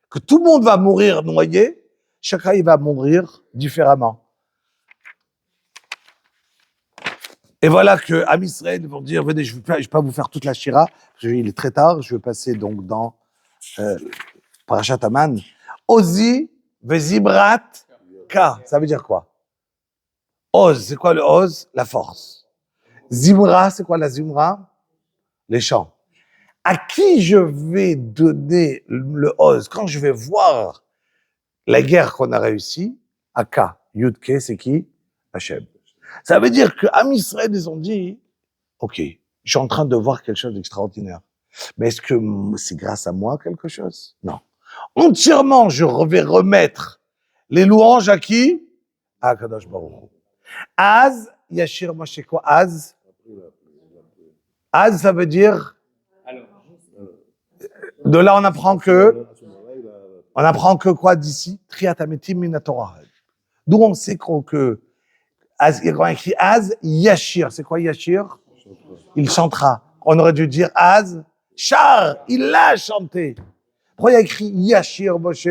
Speaker 1: que tout le monde va mourir noyé, chacun, il va mourir différemment. Et voilà que Am Israël vont dire, venez, je ne vais pas vous faire toute la Shira, parce qu'il est très tard, je vais passer donc dans Parashat Aman. Ozi vezibrat ka, ça veut dire quoi? Oz, c'est quoi le Oz? La force. Zimra, c'est quoi la Zimra? Les chants. À qui je vais donner le Oz? Quand je vais voir la guerre qu'on a réussi, Aka, Yudke, c'est qui? Hachem. Ça veut dire que Am Israël, ils ont dit, OK, je suis en train de voir quelque chose d'extraordinaire. Mais est-ce que c'est grâce à moi quelque chose? Non. Entièrement, je vais remettre les louanges à qui? À Kadosh Baruch Hu. Az, Yashir Moshe, quoi? Az, ça veut dire, de là on apprend que quoi d'ici? Triat Ametim min Torah. D'où on sait que Az, il y a écrit Az, Yashir. C'est quoi Yashir? Il chantera. On aurait dû dire Az, Char, il l'a chanté. Pourquoi il y a écrit Yashir Moshe?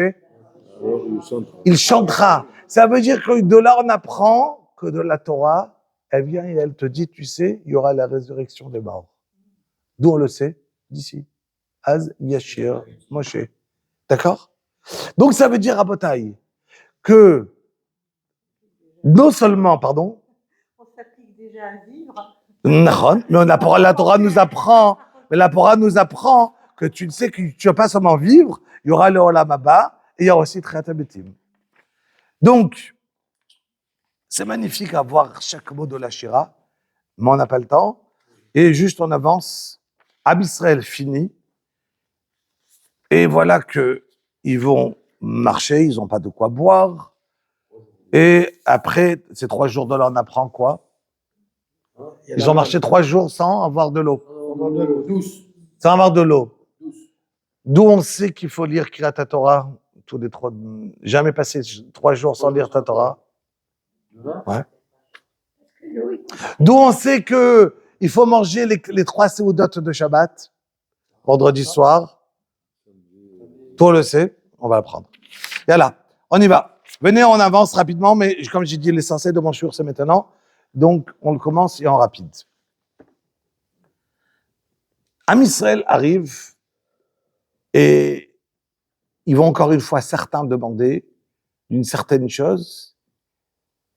Speaker 1: Il chantera. Ça veut dire que de là on apprend que de la Torah, elle vient et elle te dit, tu sais, il y aura la résurrection des morts. D'où on le sait? D'ici. Az, Yashir Moshe. D'accord? Donc ça veut dire, Rabotai, que non seulement, pardon,
Speaker 2: On s'applique déjà à vivre.
Speaker 1: mais la Torah nous apprend, que tu sais que tu vas pas seulement vivre, il y aura le Olam Haba et il y aura aussi Triat Ametim. Donc, c'est magnifique à voir chaque mot de la Shira, mais on n'a pas le temps. Et juste on avance, Am Israël finit, et voilà que ils vont marcher, ils n'ont pas de quoi boire. Et après, ces 3 jours de là, on apprend quoi? Ils ont marché 3 jours sans avoir de l'eau. Sans avoir de l'eau. D'où on sait qu'il faut lire Kriyat Torah tous les 3. Jamais passer 3 jours sans lire ta Torah. Ouais. D'où on sait que il faut manger les 3 séoudotes de Shabbat, vendredi soir. Toi le sais, on va apprendre. Yalla, on y va. Venez, on avance rapidement, mais comme j'ai dit, l'essentiel de mon shiur, c'est maintenant. Donc, on le commence et en rapide. Am Israël arrive et ils vont encore une fois certains demander une certaine chose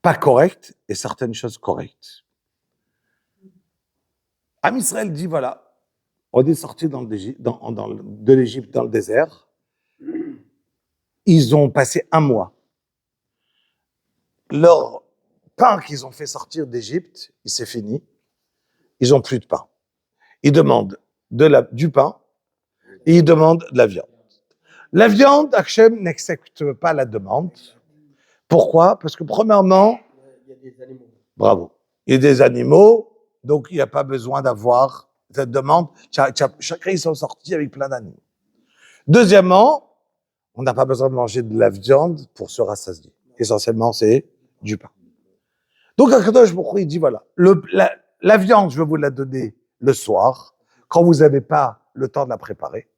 Speaker 1: pas correcte et certaines choses correctes. Am Israël dit, voilà, on est sorti de l'Égypte dans le désert. Ils ont passé 1 mois. Leur pain qu'ils ont fait sortir d'Égypte, c'est fini. Ils n'ont plus de pain. Ils demandent du pain et ils demandent de la viande. La viande, Hachem n'accepte pas la demande. Pourquoi? Parce que premièrement,
Speaker 5: Il y a des animaux.
Speaker 1: bravo, il y a des animaux, donc il n'y a pas besoin d'avoir cette demande. Chacun, ils sont sortis avec plein d'animaux. Deuxièmement, on n'a pas besoin de manger de la viande pour se rassasier. Essentiellement, c'est du pain. Donc, Akadosh Baruch Hu, il dit, voilà, la viande, je vais vous la donner le soir, quand vous n'avez pas le temps de la préparer.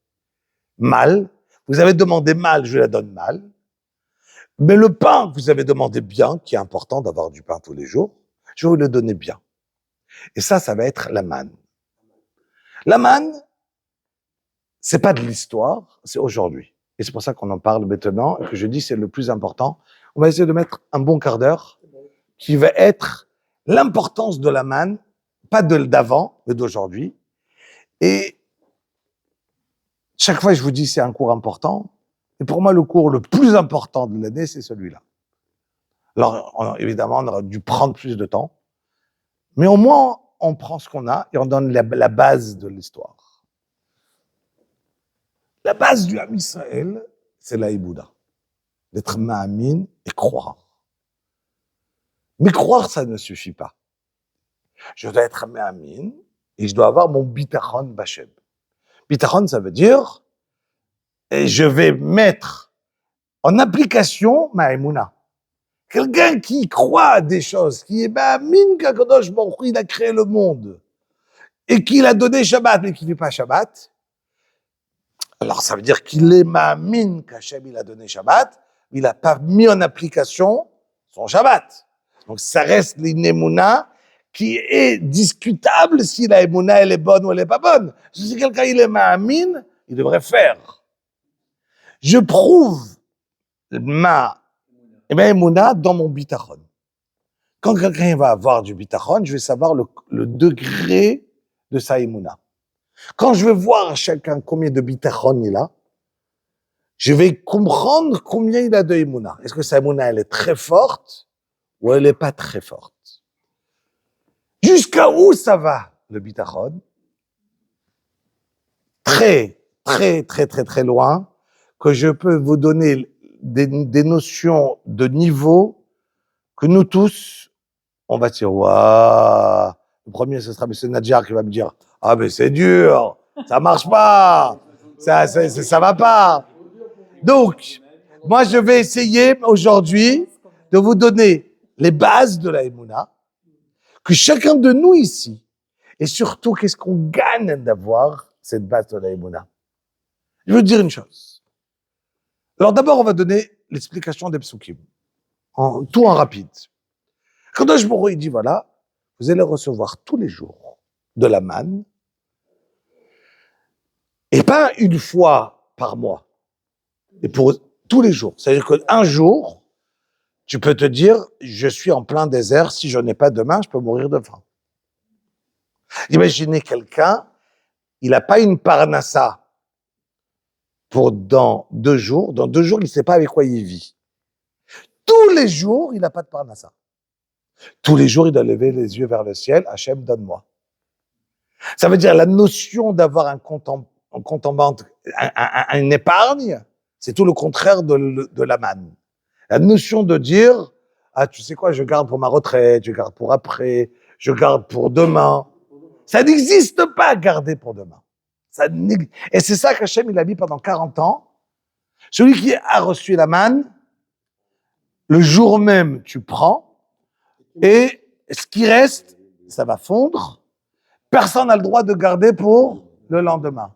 Speaker 1: Mal. Vous avez demandé mal, je la donne mal. Mais le pain que vous avez demandé bien, qui est important d'avoir du pain tous les jours, je vais vous le donner bien. Et ça va être la manne. La manne, c'est pas de l'histoire, c'est aujourd'hui. Et c'est pour ça qu'on en parle maintenant, et que je dis c'est le plus important. On va essayer de mettre un bon quart d'heure qui va être l'importance de la manne, pas d'avant, mais d'aujourd'hui. Et chaque fois, je vous dis, c'est un cours important. Et pour moi, le cours le plus important de l'année, c'est celui-là. Alors, évidemment, on aurait dû prendre plus de temps. Mais au moins, on prend ce qu'on a et on donne la base de l'histoire. La base du Ham Israël, c'est la Ibouda. D'être ma'amin et croire. Mais croire, ça ne suffit pas. Je dois être ma'amin et je dois avoir mon bitachon b'Hashem. Bitachon, ça veut dire, et je vais mettre en application ma émouna. Quelqu'un qui croit à des choses, qui est ma'amin qu'Akadosh Baruch Hu, il a créé le monde, et qu'il a donné Shabbat, mais qui ne fait pas Shabbat, alors ça veut dire qu'il est ma'amin qu'Hashem, il a donné Shabbat, mais il n'a pas mis en application son Shabbat. Donc ça reste une émouna qui est discutable si la émouna elle est bonne ou elle n'est pas bonne. Si quelqu'un il est ma'amin, il devrait faire. Je prouve ma émouna dans mon bitachon. Quand quelqu'un va avoir du bitachon, je vais savoir le degré de sa émouna. Quand je vais voir chacun combien de bitachon il a, je vais comprendre combien il a de émouna. Est-ce que sa émouna elle est très forte ou elle n'est pas très forte? Jusqu'à où ça va, le bitachon? Très, très, très, très, très loin, que je peux vous donner des notions de niveau que nous tous, on va dire, waouh. Le premier, ce sera M. Nadjar qui va me dire, ah, mais c'est dur, ça marche pas, ça va pas. Donc, moi, je vais essayer aujourd'hui de vous donner les bases de la Emouna, que chacun de nous ici, et surtout, qu'est-ce qu'on gagne d'avoir cette base de la Emouna. Je veux dire une chose. Alors d'abord, on va donner l'explication des psukim, tout en rapide. Kadosh Baruch Hu, il dit, voilà, vous allez recevoir tous les jours de la manne, et pas une fois par mois, et pour tous les jours. C'est-à-dire qu'un jour, tu peux te dire, je suis en plein désert, si je n'ai pas de main, je peux mourir de faim. Imaginez quelqu'un, il n'a pas une parnassa pour dans 2 jours. Dans 2 jours, il ne sait pas avec quoi il vit. Tous les jours, il n'a pas de parnassa. Tous les jours, il doit lever les yeux vers le ciel. Hachem, donne-moi. Ça veut dire la notion d'avoir un compte en banque, une épargne, c'est tout le contraire de la manne. La notion de dire, ah, tu sais quoi, je garde pour ma retraite, je garde pour après, je garde pour demain. Ça n'existe pas, garder pour demain. Et c'est ça qu'Hachem, il a mis pendant 40 ans. Celui qui a reçu la manne, le jour même, tu prends, et ce qui reste, ça va fondre. Personne n'a le droit de garder pour le lendemain.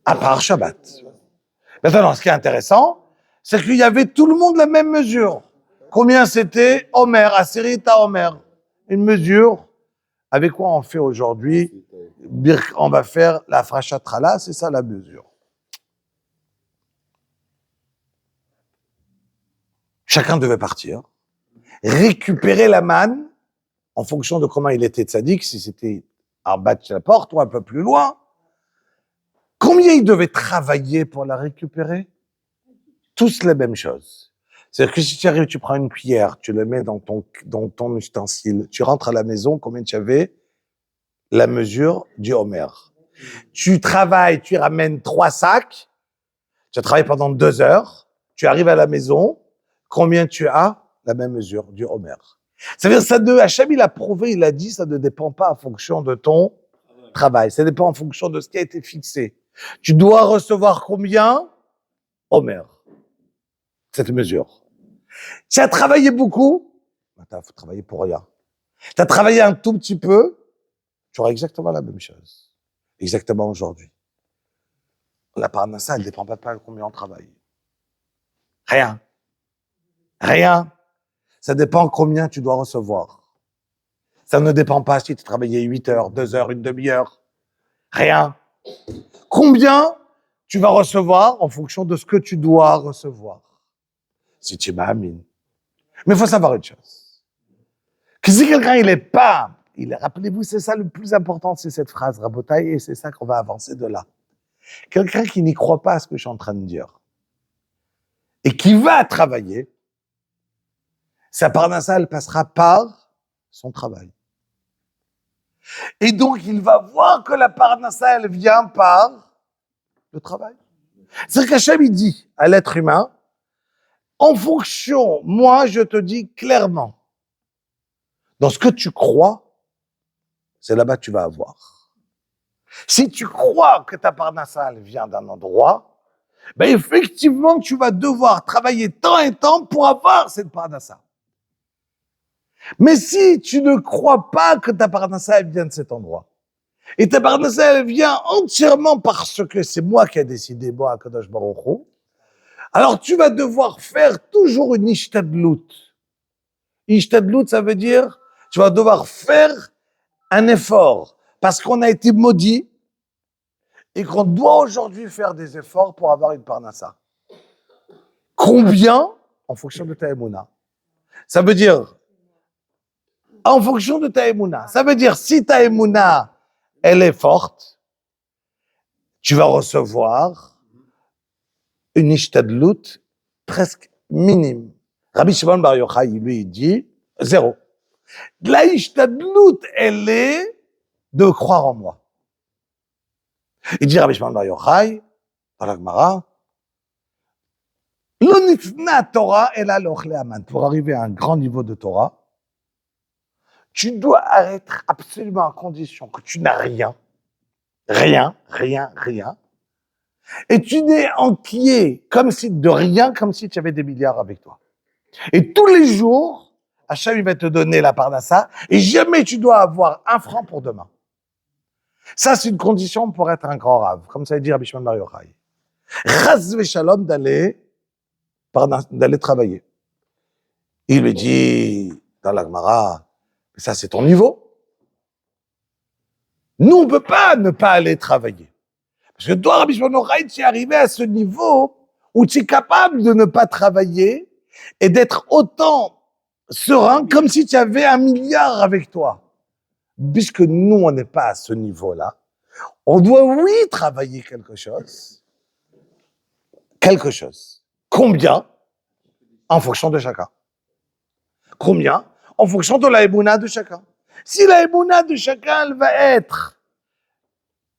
Speaker 1: À part Shabbat. Maintenant, ce qui est intéressant, c'est qu'il y avait tout le monde la même mesure. Combien c'était? Omer, Asirita Omer. Une mesure. Avec quoi on fait aujourd'hui? On va faire la Frashatrala, c'est ça la mesure. Chacun devait partir, récupérer la manne en fonction de comment il était tzaddik, si c'était en bas de la porte ou un peu plus loin. Combien il devait travailler pour la récupérer? Tous les mêmes choses. C'est-à-dire que si tu arrives, tu prends une cuillère, tu le mets dans ton ustensile, tu rentres à la maison, combien tu avais? La mesure du Homer. Tu travailles, tu ramènes 3 sacs, tu as travaillé pendant 2 heures, tu arrives à la maison, combien tu as? La même mesure du Homer. C'est-à-dire, Hachem, il a prouvé, il a dit, ça ne dépend pas en fonction de ton travail, ça dépend en fonction de ce qui a été fixé. Tu dois recevoir combien? Homer. Cette mesure. Tu as travaillé beaucoup, il faut travailler pour rien. Tu as travaillé un tout petit peu, tu auras exactement la même chose. Exactement aujourd'hui. La parnassa, elle ne dépend pas de combien on travaille. Rien. Rien. Ça dépend combien tu dois recevoir. Ça ne dépend pas si tu as travaillé 8 heures, 2 heures, une demi-heure. Rien. Combien tu vas recevoir en fonction de ce que tu dois recevoir. Si tu m'amines. Mais il faut savoir une chose. Que si quelqu'un, rappelez-vous, c'est ça le plus important, c'est cette phrase, Rabotai, et c'est ça qu'on va avancer de là. Quelqu'un qui n'y croit pas à ce que je suis en train de dire, et qui va travailler, sa parnassa, elle passera par son travail. Et donc, il va voir que la parnassa, elle vient par le travail. C'est-à-dire qu'Hachem, il dit à l'être humain, en fonction, moi, je te dis clairement, dans ce que tu crois, c'est là-bas que tu vas avoir. Si tu crois que ta parnassa, elle vient d'un endroit, ben effectivement, tu vas devoir travailler temps et temps pour avoir cette parnassa. Mais si tu ne crois pas que ta parnassa, elle vient de cet endroit, et ta parnassa, elle vient entièrement parce que c'est moi qui ai décidé, moi, Akadosh Baruch Hu, alors tu vas devoir faire toujours une ishtadlut. Ishtadlut, ça veut dire, tu vas devoir faire un effort, parce qu'on a été maudit, et qu'on doit aujourd'hui faire des efforts pour avoir une parnassa. Combien? En fonction de ta émouna. Ça veut dire, en fonction de ta émouna. Ça veut dire, si ta émouna, elle est forte, tu vas recevoir une ishtadlut presque minime. Rabbi Shimon Bar Yochai, lui, il dit 0. La ishtadlut, elle est de croire en moi. Il dit Rabbi Shimon Bar Yochai, dans la Gemara, Lo nitna Torah ela l'ochle aman. Pour arriver à un grand niveau de Torah, tu dois être absolument à condition que tu n'as rien, et tu n'es enquillé comme si de rien, comme si tu avais des milliards avec toi. Et tous les jours, Hachem, il va te donner la parnassa, et jamais tu dois avoir 1 franc pour demain. Ça, c'est une condition pour être un grand rave, comme ça dit Rabbi Shimon Bar Yochai. Chas v'shalom d'aller travailler. Il lui dit, dans la Gemara, ça c'est ton niveau. Nous, on ne peut pas ne pas aller travailler. Parce que toi, Rabbi Shimon Yochai, tu es arrivé à ce niveau où tu es capable de ne pas travailler et d'être autant serein comme si tu avais 1 milliard avec toi. Puisque nous, on n'est pas à ce niveau-là, on doit, oui, travailler quelque chose. Quelque chose. Combien? En fonction de chacun. Combien? En fonction de la émouna de chacun. Si la émouna de chacun,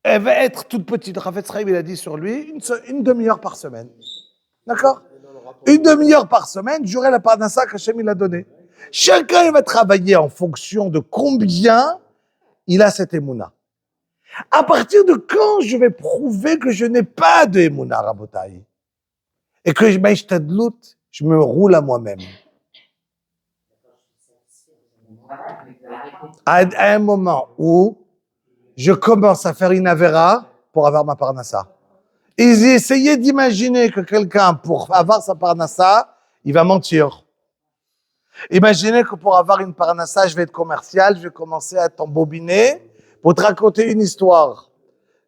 Speaker 1: elle va être toute petite. Rafetz Chaim, il a dit sur lui, une demi-heure par semaine. D'accord? Une demi-heure par semaine, j'aurai la parnassa qu'Hachem il a donnée. Chacun, il va travailler en fonction de combien il a cette émouna. À partir de quand je vais prouver que je n'ai pas de émouna, Rabotai, et que je me roule à moi-même. À un moment où je commence à faire une avéra pour avoir ma parnassa. Ils essayaient d'imaginer que quelqu'un, pour avoir sa parnassa, il va mentir. Imaginez que pour avoir une parnassa, je vais être commercial, je vais commencer à t'embobiner pour te raconter une histoire.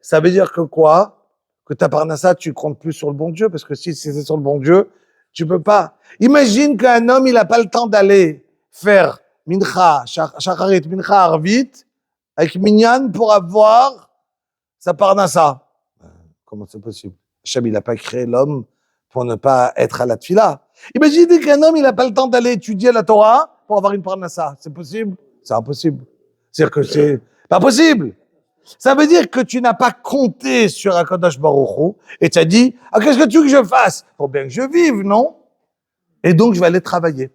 Speaker 1: Ça veut dire que quoi? Que ta parnassa, tu comptes plus sur le bon Dieu, parce que si c'est sur le bon Dieu, tu peux pas. Imagine qu'un homme, il n'a pas le temps d'aller faire mincha, shacharit, mincha, arvit, avec minyan pour avoir sa parnassa. Comment c'est possible? Hachem, il n'a pas créé l'homme pour ne pas être à la tfila. Imaginez qu'un homme, il n'a pas le temps d'aller étudier la Torah pour avoir une parnassa. C'est possible? C'est impossible. C'est-à-dire que c'est pas possible. Ça veut dire que tu n'as pas compté sur Akadosh Baruch Hu et tu as dit, ah, qu'est-ce que tu veux que je fasse? Faut bien que je vive, non? Et donc, je vais aller travailler.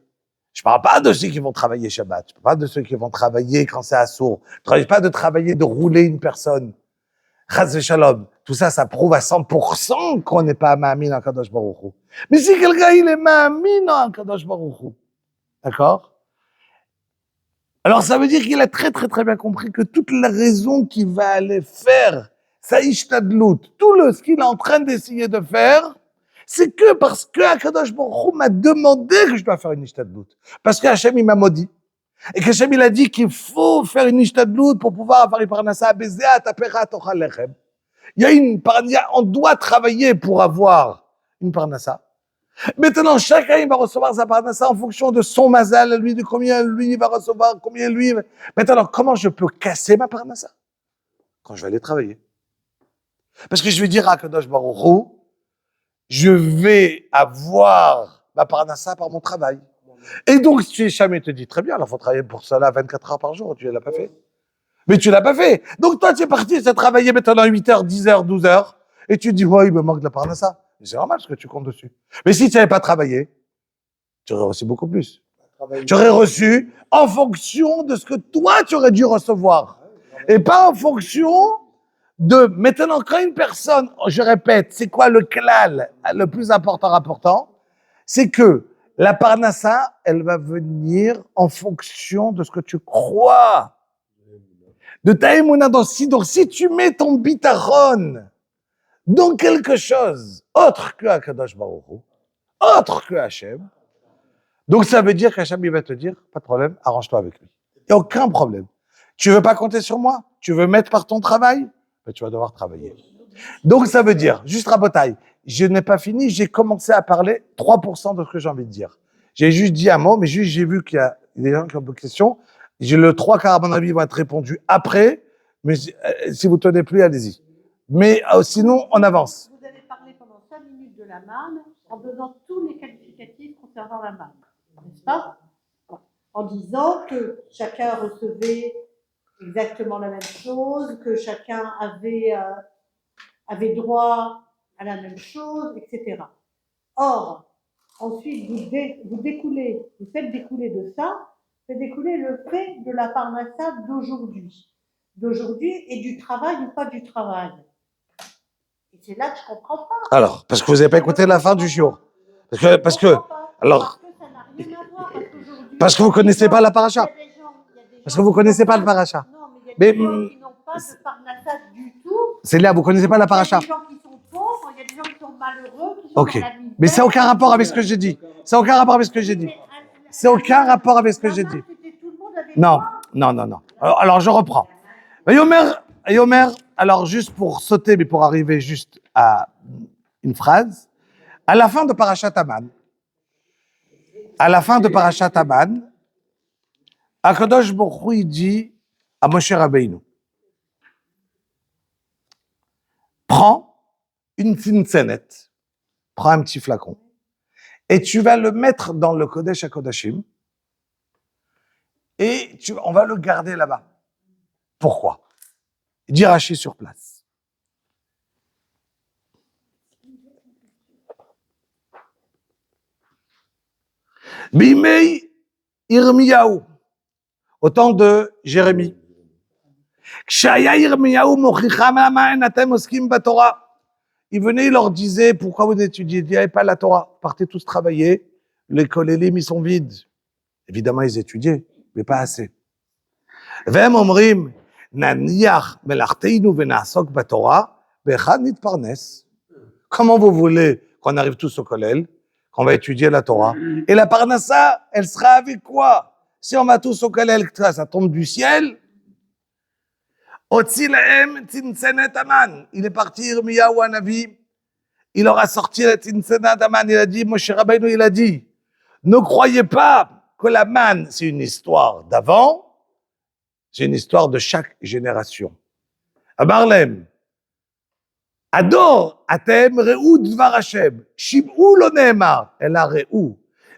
Speaker 1: Je parle pas de ceux qui vont travailler Shabbat. Je parle pas de ceux qui vont travailler quand c'est assourd. Je ne parle pas de travailler, de rouler une personne. Chaz v'shalom. Tout ça, ça prouve à 100% qu'on n'est pas Ma'amin en Kadosh Baruch Hu. Mais si quelqu'un, il est Ma'amin en Kadosh Baruch Hu. D'accord? Alors, ça veut dire qu'il a très, très, très bien compris que toute la raison qu'il va aller faire, sa ishtadlut, ce qu'il est en train d'essayer de faire, c'est que parce que Akadosh Baruch Hu m'a demandé que je dois faire une ishtadlut. Parce que Hachem, il m'a maudit. Et que Hachem, il a dit qu'il faut faire une ishtadlut pour pouvoir avoir une parnassa, bezéat, apecha, tochal lechem. On doit travailler pour avoir une parnassa. Maintenant, chacun, il va recevoir sa parnassa en fonction de son mazal, lui, de combien lui va recevoir, combien lui. Maintenant, comment je peux casser ma parnassa? Quand je vais aller travailler. Parce que je vais dire à Akadosh Baruch Hu, je vais avoir ma parnassa par mon travail. Et donc, si Hachem te dit, très bien, alors il faut travailler pour cela 24 heures par jour, tu ne l'as pas fait. Mais tu ne l'as pas fait. Donc, toi, tu es parti, tu as travaillé maintenant 8 heures, 10 heures, 12 heures, et tu te dis, ouais, il me manque de la parnassa. C'est normal ce que tu comptes dessus. Mais si tu n'avais pas travaillé, tu aurais reçu beaucoup plus. Tu aurais reçu en fonction de ce que toi, tu aurais dû recevoir. Et pas en fonction de, maintenant, quand une personne, je répète, c'est quoi le klal, le plus important, c'est que la parnassa, elle va venir en fonction de ce que tu crois. De ta émouna. Donc, si tu mets ton bitachon dans quelque chose autre que Akadosh Baruch Hu, autre que Hachem, donc ça veut dire qu'Hachem, il va te dire, pas de problème, arrange-toi avec lui. Il n'y a aucun problème. Tu veux pas compter sur moi? Tu veux mettre par ton travail? Ben, tu vas devoir travailler. Donc ça veut dire, juste rabotaille, je n'ai pas fini, j'ai commencé à parler 3% de ce que j'ai envie de dire. J'ai juste dit un mot, mais juste j'ai vu qu'il y a des gens qui ont des questions. J'ai le 3/4, à mon avis, vont être répondus après, mais si vous tenez plus, allez-y. Mais sinon, on avance.
Speaker 2: Vous avez parlé pendant 5 minutes de la manne en donnant tous les qualificatifs concernant la manne, n'est-ce pas? En disant que chacun recevait exactement la même chose, que chacun avait droit à la même chose, etc. Or, ensuite, vous faites découler de ça, le fait de la parnassa d'aujourd'hui et du travail ou pas du travail. Et c'est là que je comprends pas.
Speaker 1: Alors, parce que vous n'avez pas écouté la fin du jour. Parce que alors,
Speaker 2: Parce que ça n'a rien à voir,
Speaker 1: parce que vous connaissez pas la paracha. Parce que vous connaissez pas le paracha.
Speaker 2: Non, mais il y a des
Speaker 1: Mais,
Speaker 2: gens qui n'ont pas de parnassa du tout.
Speaker 1: c'est là, vous connaissez pas la
Speaker 2: Il y a
Speaker 1: paracha.
Speaker 2: des gens qui sont pauvres, il y a des gens qui sont malheureux, qui sont
Speaker 1: Ok.
Speaker 2: dans la misère.
Speaker 1: Mais ça n'a aucun rapport avec ce que j'ai dit. Ça n'a aucun rapport avec ce que j'ai dit. C'est aucun rapport avec ce que j'ai dit. Non. Alors je reprends. Yomer, alors juste pour sauter, mais pour arriver juste à une phrase, à la fin de Parashat Aman, Akadosh Baruch Hu, il dit à Moshe Rabbeinu, prends une tzintzénet, prends un petit flacon, et tu vas le mettre dans le Kodesh HaKodashim, et on va le garder là-bas. Pourquoi? Dit Rashi sur place. Bimei Irmiyahu, au temps de Jérémie. Kshaya Irmiyahu mochicham aman atem oskim batorah. Il venait, il leur disait, pourquoi vous étudiez? Il n'y avait pas la Torah. Partez tous travailler. Les kolélim, ils sont vides. Évidemment, ils étudiaient, mais pas assez. Vem omrim, naniach melarteinu venasok batorah, bechad nitparnes. Comment vous voulez qu'on arrive tous au kollel, qu'on va étudier la Torah? Et la parnassa, elle sera avec quoi? Si on va tous au kollel, ça tombe du ciel. Otzi lahem tzinzenet aman. Il est parti, Irmiyahu Hanavi. Il leur a sorti la tzinzenet aman. Il a dit, Moshe Rabbeinu, il a dit, ne croyez pas que la manne, c'est une histoire d'avant, c'est une histoire de chaque génération. À Barlem, Ador, atem, re'u dvar Hashem, shib'u lo ne'emar, ela re'u.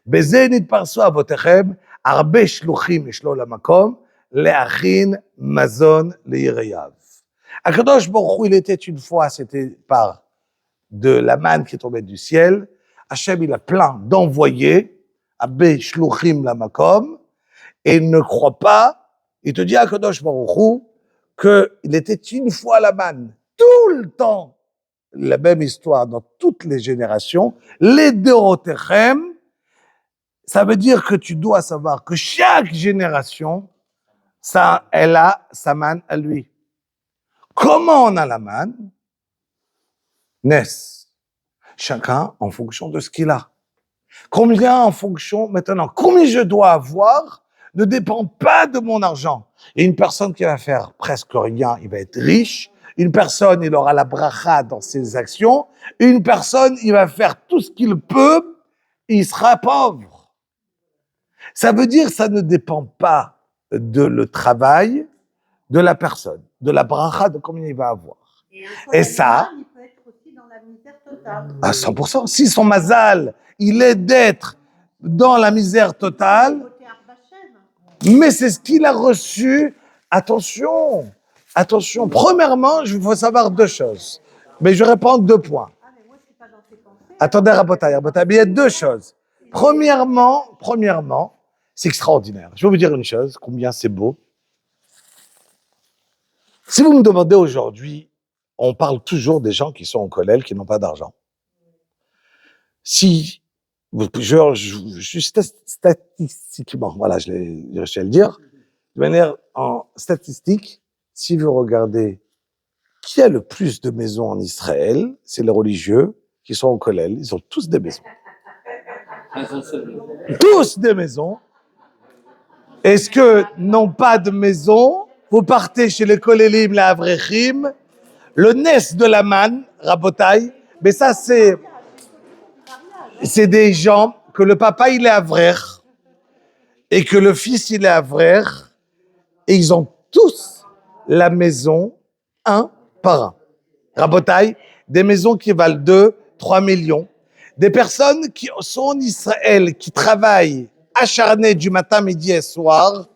Speaker 1: בזה נתפרסו אבותיכם, הרבה שלוחים יש לו למקום, להכין מזון ליראיו. הקדוש ברוך הוא, il était une fois, c'était par de la manne qui tombait du ciel, Hachem, il a plein d'envoyés, הרבה שלוחים למקום, et il ne croit pas, il te dit à Kadosh Baruch Hu, qu'il était une fois la manne, tout le temps, la même histoire dans toutes les générations, les Dorotechem. Ça veut dire que tu dois savoir que chaque génération, ça, elle a sa manne à lui. Comment on a la manne? Nes. Chacun en fonction de ce qu'il a. Combien en fonction, maintenant, combien je dois avoir ne dépend pas de mon argent. Et une personne qui va faire presque rien, il va être riche. Une personne, il aura la bracha dans ses actions. Une personne, il va faire tout ce qu'il peut, il sera pauvre. Ça veut dire que ça ne dépend pas de le travail de la personne, de la bracha, de combien il va avoir. Et ça,
Speaker 2: il peut être aussi dans la misère totale.
Speaker 1: À 100%. Si son mazal, il est d'être dans la misère totale, mais c'est ce qu'il a reçu. Attention, attention. Premièrement, il faut savoir deux choses. Mais je réponds deux points. Attendez, Rabotai, mais il y a deux choses. Premièrement, c'est extraordinaire. Je vais vous dire une chose, combien c'est beau. Si vous me demandez aujourd'hui, on parle toujours des gens qui sont en kollel, qui n'ont pas d'argent. Si, je suis statistiquement, voilà, je réussi à le dire, de manière en statistique, si vous regardez qui a le plus de maisons en Israël, c'est les religieux qui sont en kollel, ils ont tous des maisons. Tous des maisons. Est-ce que n'ont pas de maison, vous partez chez les kollelim, les avrechim, le nes de la manne, Rabotai, mais ça c'est des gens que le papa il est avrech et que le fils il est avrech et ils ont tous la maison un par un. Rabotai, des maisons qui valent 2, 3 millions. Des personnes qui sont en Israël, qui travaillent acharnées du matin, midi et soir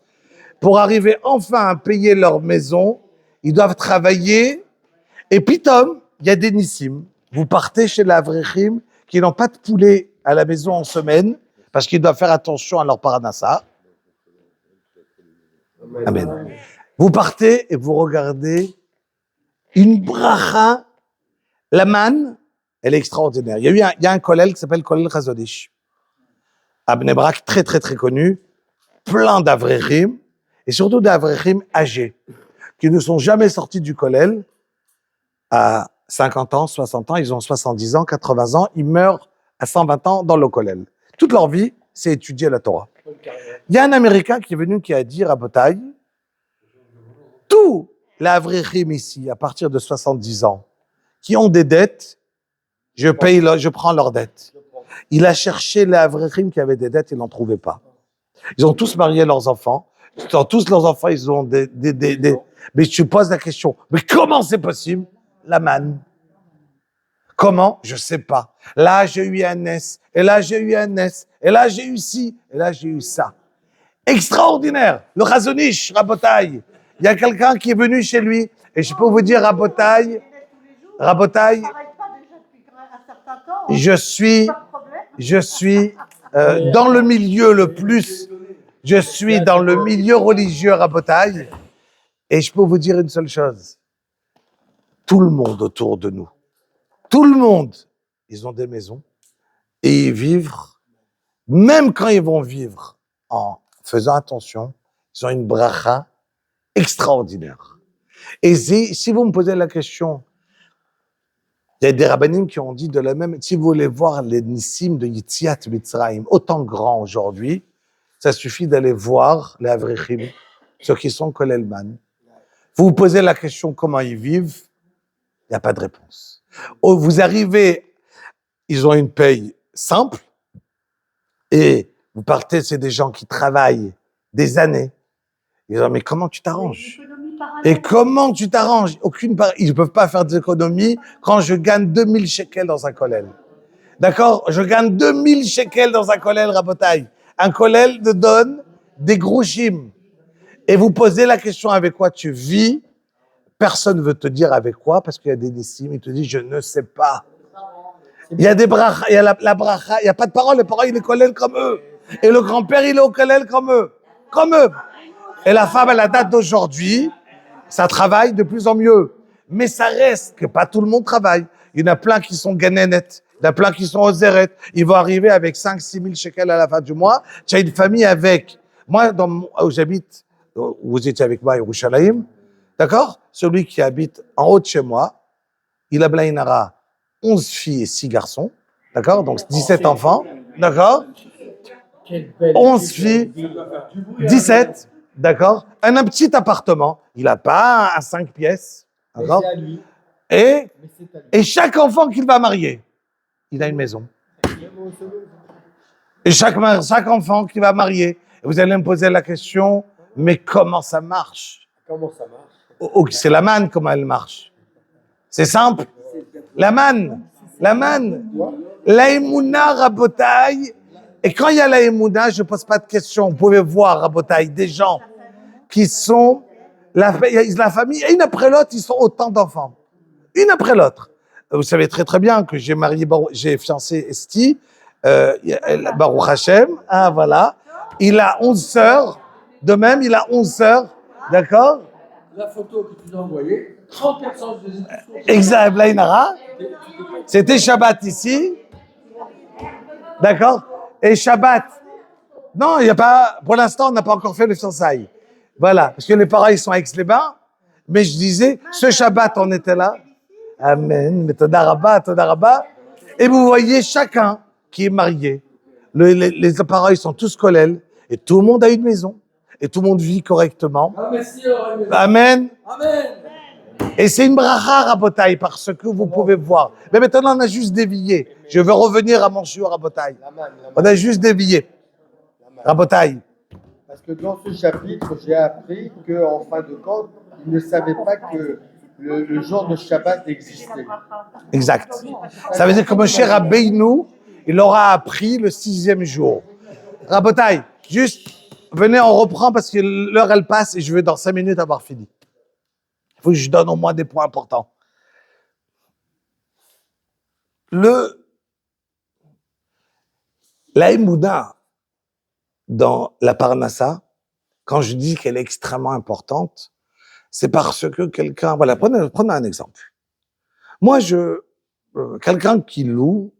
Speaker 1: pour arriver enfin à payer leur maison. Ils doivent travailler. Et puis, Tom, il y a des nissim. Vous partez chez l'Avrechim qui n'ont pas de poulet à la maison en semaine parce qu'ils doivent faire attention à leur paranassa. Amen. Vous partez et vous regardez une bracha. La manne, elle est extraordinaire. Il y a un kollel qui s'appelle Kollel Chazonish. À Bnei Brak, très, très, très connu. Plein d'avrechim et surtout d'avrechim âgés qui ne sont jamais sortis du kollel. À 50 ans, 60 ans, ils ont 70 ans, 80 ans, ils meurent à 120 ans dans le kollel. Toute leur vie, c'est étudier la Torah. Il y a un Américain qui est venu qui a dit à Bataille, tous les avrechim ici, à partir de 70 ans, qui ont des dettes, je prends leurs dettes. Il a cherché les avrechim qui avaient des dettes, il n'en trouvait pas. Ils ont tous marié leurs enfants. Tous leurs enfants, ils ont des... Mais je pose la question, mais comment c'est possible? La manne. Comment? Je sais pas. Là, j'ai eu un S, et là, j'ai eu un S, et là, j'ai eu ci, et là, j'ai eu ça. Extraordinaire. Le Chazonish, Rabotai. Il y a quelqu'un qui est venu chez lui, et je peux vous dire, Rabotai, je suis dans le milieu le plus, je suis dans le milieu religieux, Rabotai, et je peux vous dire une seule chose. Tout le monde autour de nous, tout le monde, ils ont des maisons et ils vivent, même quand ils vont vivre en faisant attention, ils ont une bracha extraordinaire. Et si vous me posez la question, il y a des rabbinim qui ont dit de la même, si vous voulez voir les nissim de Yitziat Mitzrayim, autant grands aujourd'hui, ça suffit d'aller voir les avrechim, ceux qui sont kollelman. Vous vous posez la question comment ils vivent, il n'y a pas de réponse. Vous arrivez, ils ont une paye simple, et vous partez, c'est des gens qui travaillent des années. Ils disent, mais comment tu t'arranges? Et comment tu t'arranges? Ils ne peuvent pas faire des économies quand je gagne 2000 shekels dans un kollel. D'accord? Je gagne 2000 shekels dans un kollel, Rabotai. Un kollel te donne des grouchim. Et vous posez la question avec quoi tu vis. Personne ne veut te dire avec quoi parce qu'il y a des décimes. Il te dit, je ne sais pas. Il y a des bracha, il y a la bracha, il n'y a pas de parole. Les parents, il est kollel comme eux. Et le grand-père, il est au kollel comme eux. Comme eux. Et la femme, à la date d'aujourd'hui, ça travaille de plus en mieux. Mais ça reste que pas tout le monde travaille. Il y en a plein qui sont ganénettes. Il y en a plein qui sont aux zéret. Ils vont arriver avec 5-6 000 shekels à la fin du mois. Tu as une famille avec. Moi, où j'habite, vous étiez avec moi à Yerushalayim, d'accord? Celui qui habite en haut de chez moi, il a Blainara 11 filles et 6 garçons, d'accord? Donc 17 enfants, d'accord? 11 filles, 17, d'accord? Un petit appartement, il n'a pas un 5 pièces, d'accord? Et chaque enfant qu'il va marier, il a une maison. Et chaque enfant qu'il va marier, vous allez me poser la question, mais comment ça marche?
Speaker 5: Comment ça marche?
Speaker 1: C'est la manne, comment elle marche. C'est simple. La manne. La émouna, Rabotai. Et quand il y a la émouna, je ne pose pas de questions. Vous pouvez voir, Rabotai, des gens qui sont la famille, et une après l'autre, ils sont autant d'enfants. Une après l'autre. Vous savez très très bien que j'ai fiancé Esti, Baruch Hashem, voilà. Il a 11 sœurs. De même, il a 11 sœurs. D'accord?
Speaker 5: La photo que tu nous as envoyée, 30% de
Speaker 1: Exact, Blainara. C'était Shabbat ici. D'accord? Et Shabbat. Non, il n'y a pas, pour l'instant, on n'a pas encore fait le fiançailles. Voilà. Parce que les parents, ils sont à Aix-les-Bains. Mais je disais, ce Shabbat, on était là. Amen. Mais Todarabah. Et vous voyez chacun qui est marié. Les parents, ils sont tous kollel. Et tout le monde a une maison. Et tout le monde vit correctement. Amen.
Speaker 5: Amen.
Speaker 1: Et c'est une bracha, Rabotai, parce que vous pouvez voir. Mais maintenant, on a juste dévié. Je veux revenir à mon shiur, Rabotai. On a juste dévié. Rabotai.
Speaker 5: Parce que dans ce chapitre, j'ai appris qu'en fin de compte, ils ne savaient pas que le jour de Shabbat existait.
Speaker 1: Exact. Ça veut dire que Moshe Rabbeinu, il aura appris le 6e jour. Rabotai, juste, venez, on reprend parce que l'heure, elle passe et je veux dans 5 minutes avoir fini. Il faut que je donne au moins des points importants. La Emouna dans la Parnassa, quand je dis qu'elle est extrêmement importante, c'est parce que quelqu'un, voilà, prenez un exemple. Moi, quelqu'un qui loue,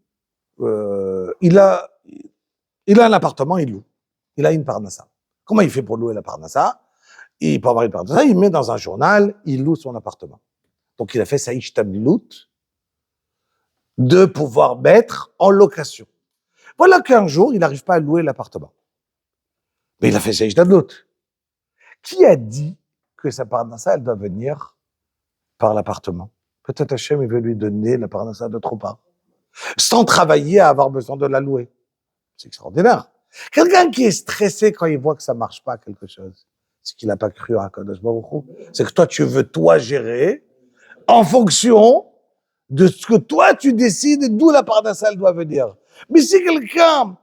Speaker 1: il a un appartement, il loue. Il a une Parnassa. Comment il fait pour louer la Parnassa? Il peut avoir une Parnassa, il met dans un journal, il loue son appartement. Donc, il a fait sa ishtadlut de pouvoir mettre en location. Voilà qu'un jour, il n'arrive pas à louer l'appartement. Mais il a fait sa ishtadlut. Qui a dit que sa Parnassa, elle doit venir par l'appartement? Peut-être Hachem, il veut lui donner la Parnassa de trop part. Sans travailler à avoir besoin de la louer. C'est extraordinaire. Quelqu'un qui est stressé quand il voit que ça marche pas quelque chose, c'est qu'il n'a pas cru à Kadosh Baruch Hu. C'est que toi, tu veux toi gérer en fonction de ce que toi, tu décides d'où la Parnassa, elle doit venir. Mais si quelqu'un,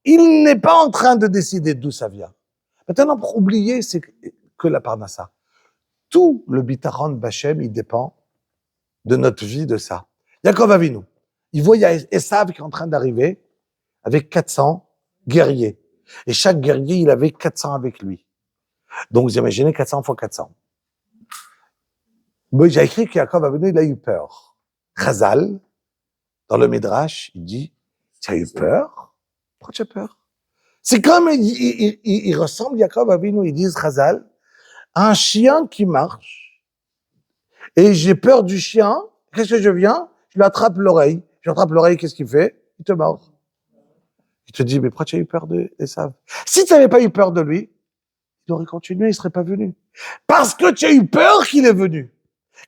Speaker 1: il n'est pas en train de décider d'où ça vient. Maintenant, pour oublier, c'est que la Parnassa. Tout le Bitaron Bachem, il dépend de notre vie, de ça. Yaakov Avinu, il voit, il y a Esav qui est en train d'arriver avec 400 guerriers. Et chaque guerrier, il avait 400 avec lui. Donc, vous imaginez 400 fois 400. Mais j'ai écrit que Yaakov Avinu, il a eu peur. Chazal, dans le Midrash, il dit, tu as eu peur? Pourquoi tu as peur? C'est comme, il ressemble, Yaakov Avinu, ils disent, Chazal, à un chien qui marche. Et j'ai peur du chien. Qu'est-ce que je viens? Je lui attrape l'oreille. Je lui attrape l'oreille, qu'est-ce qu'il fait? Il te mord. Il te dit, mais pourquoi tu as eu peur d'Esav? Si tu n'avais pas eu peur de lui, il aurait continué, il ne serait pas venu. Parce que tu as eu peur qu'il est venu.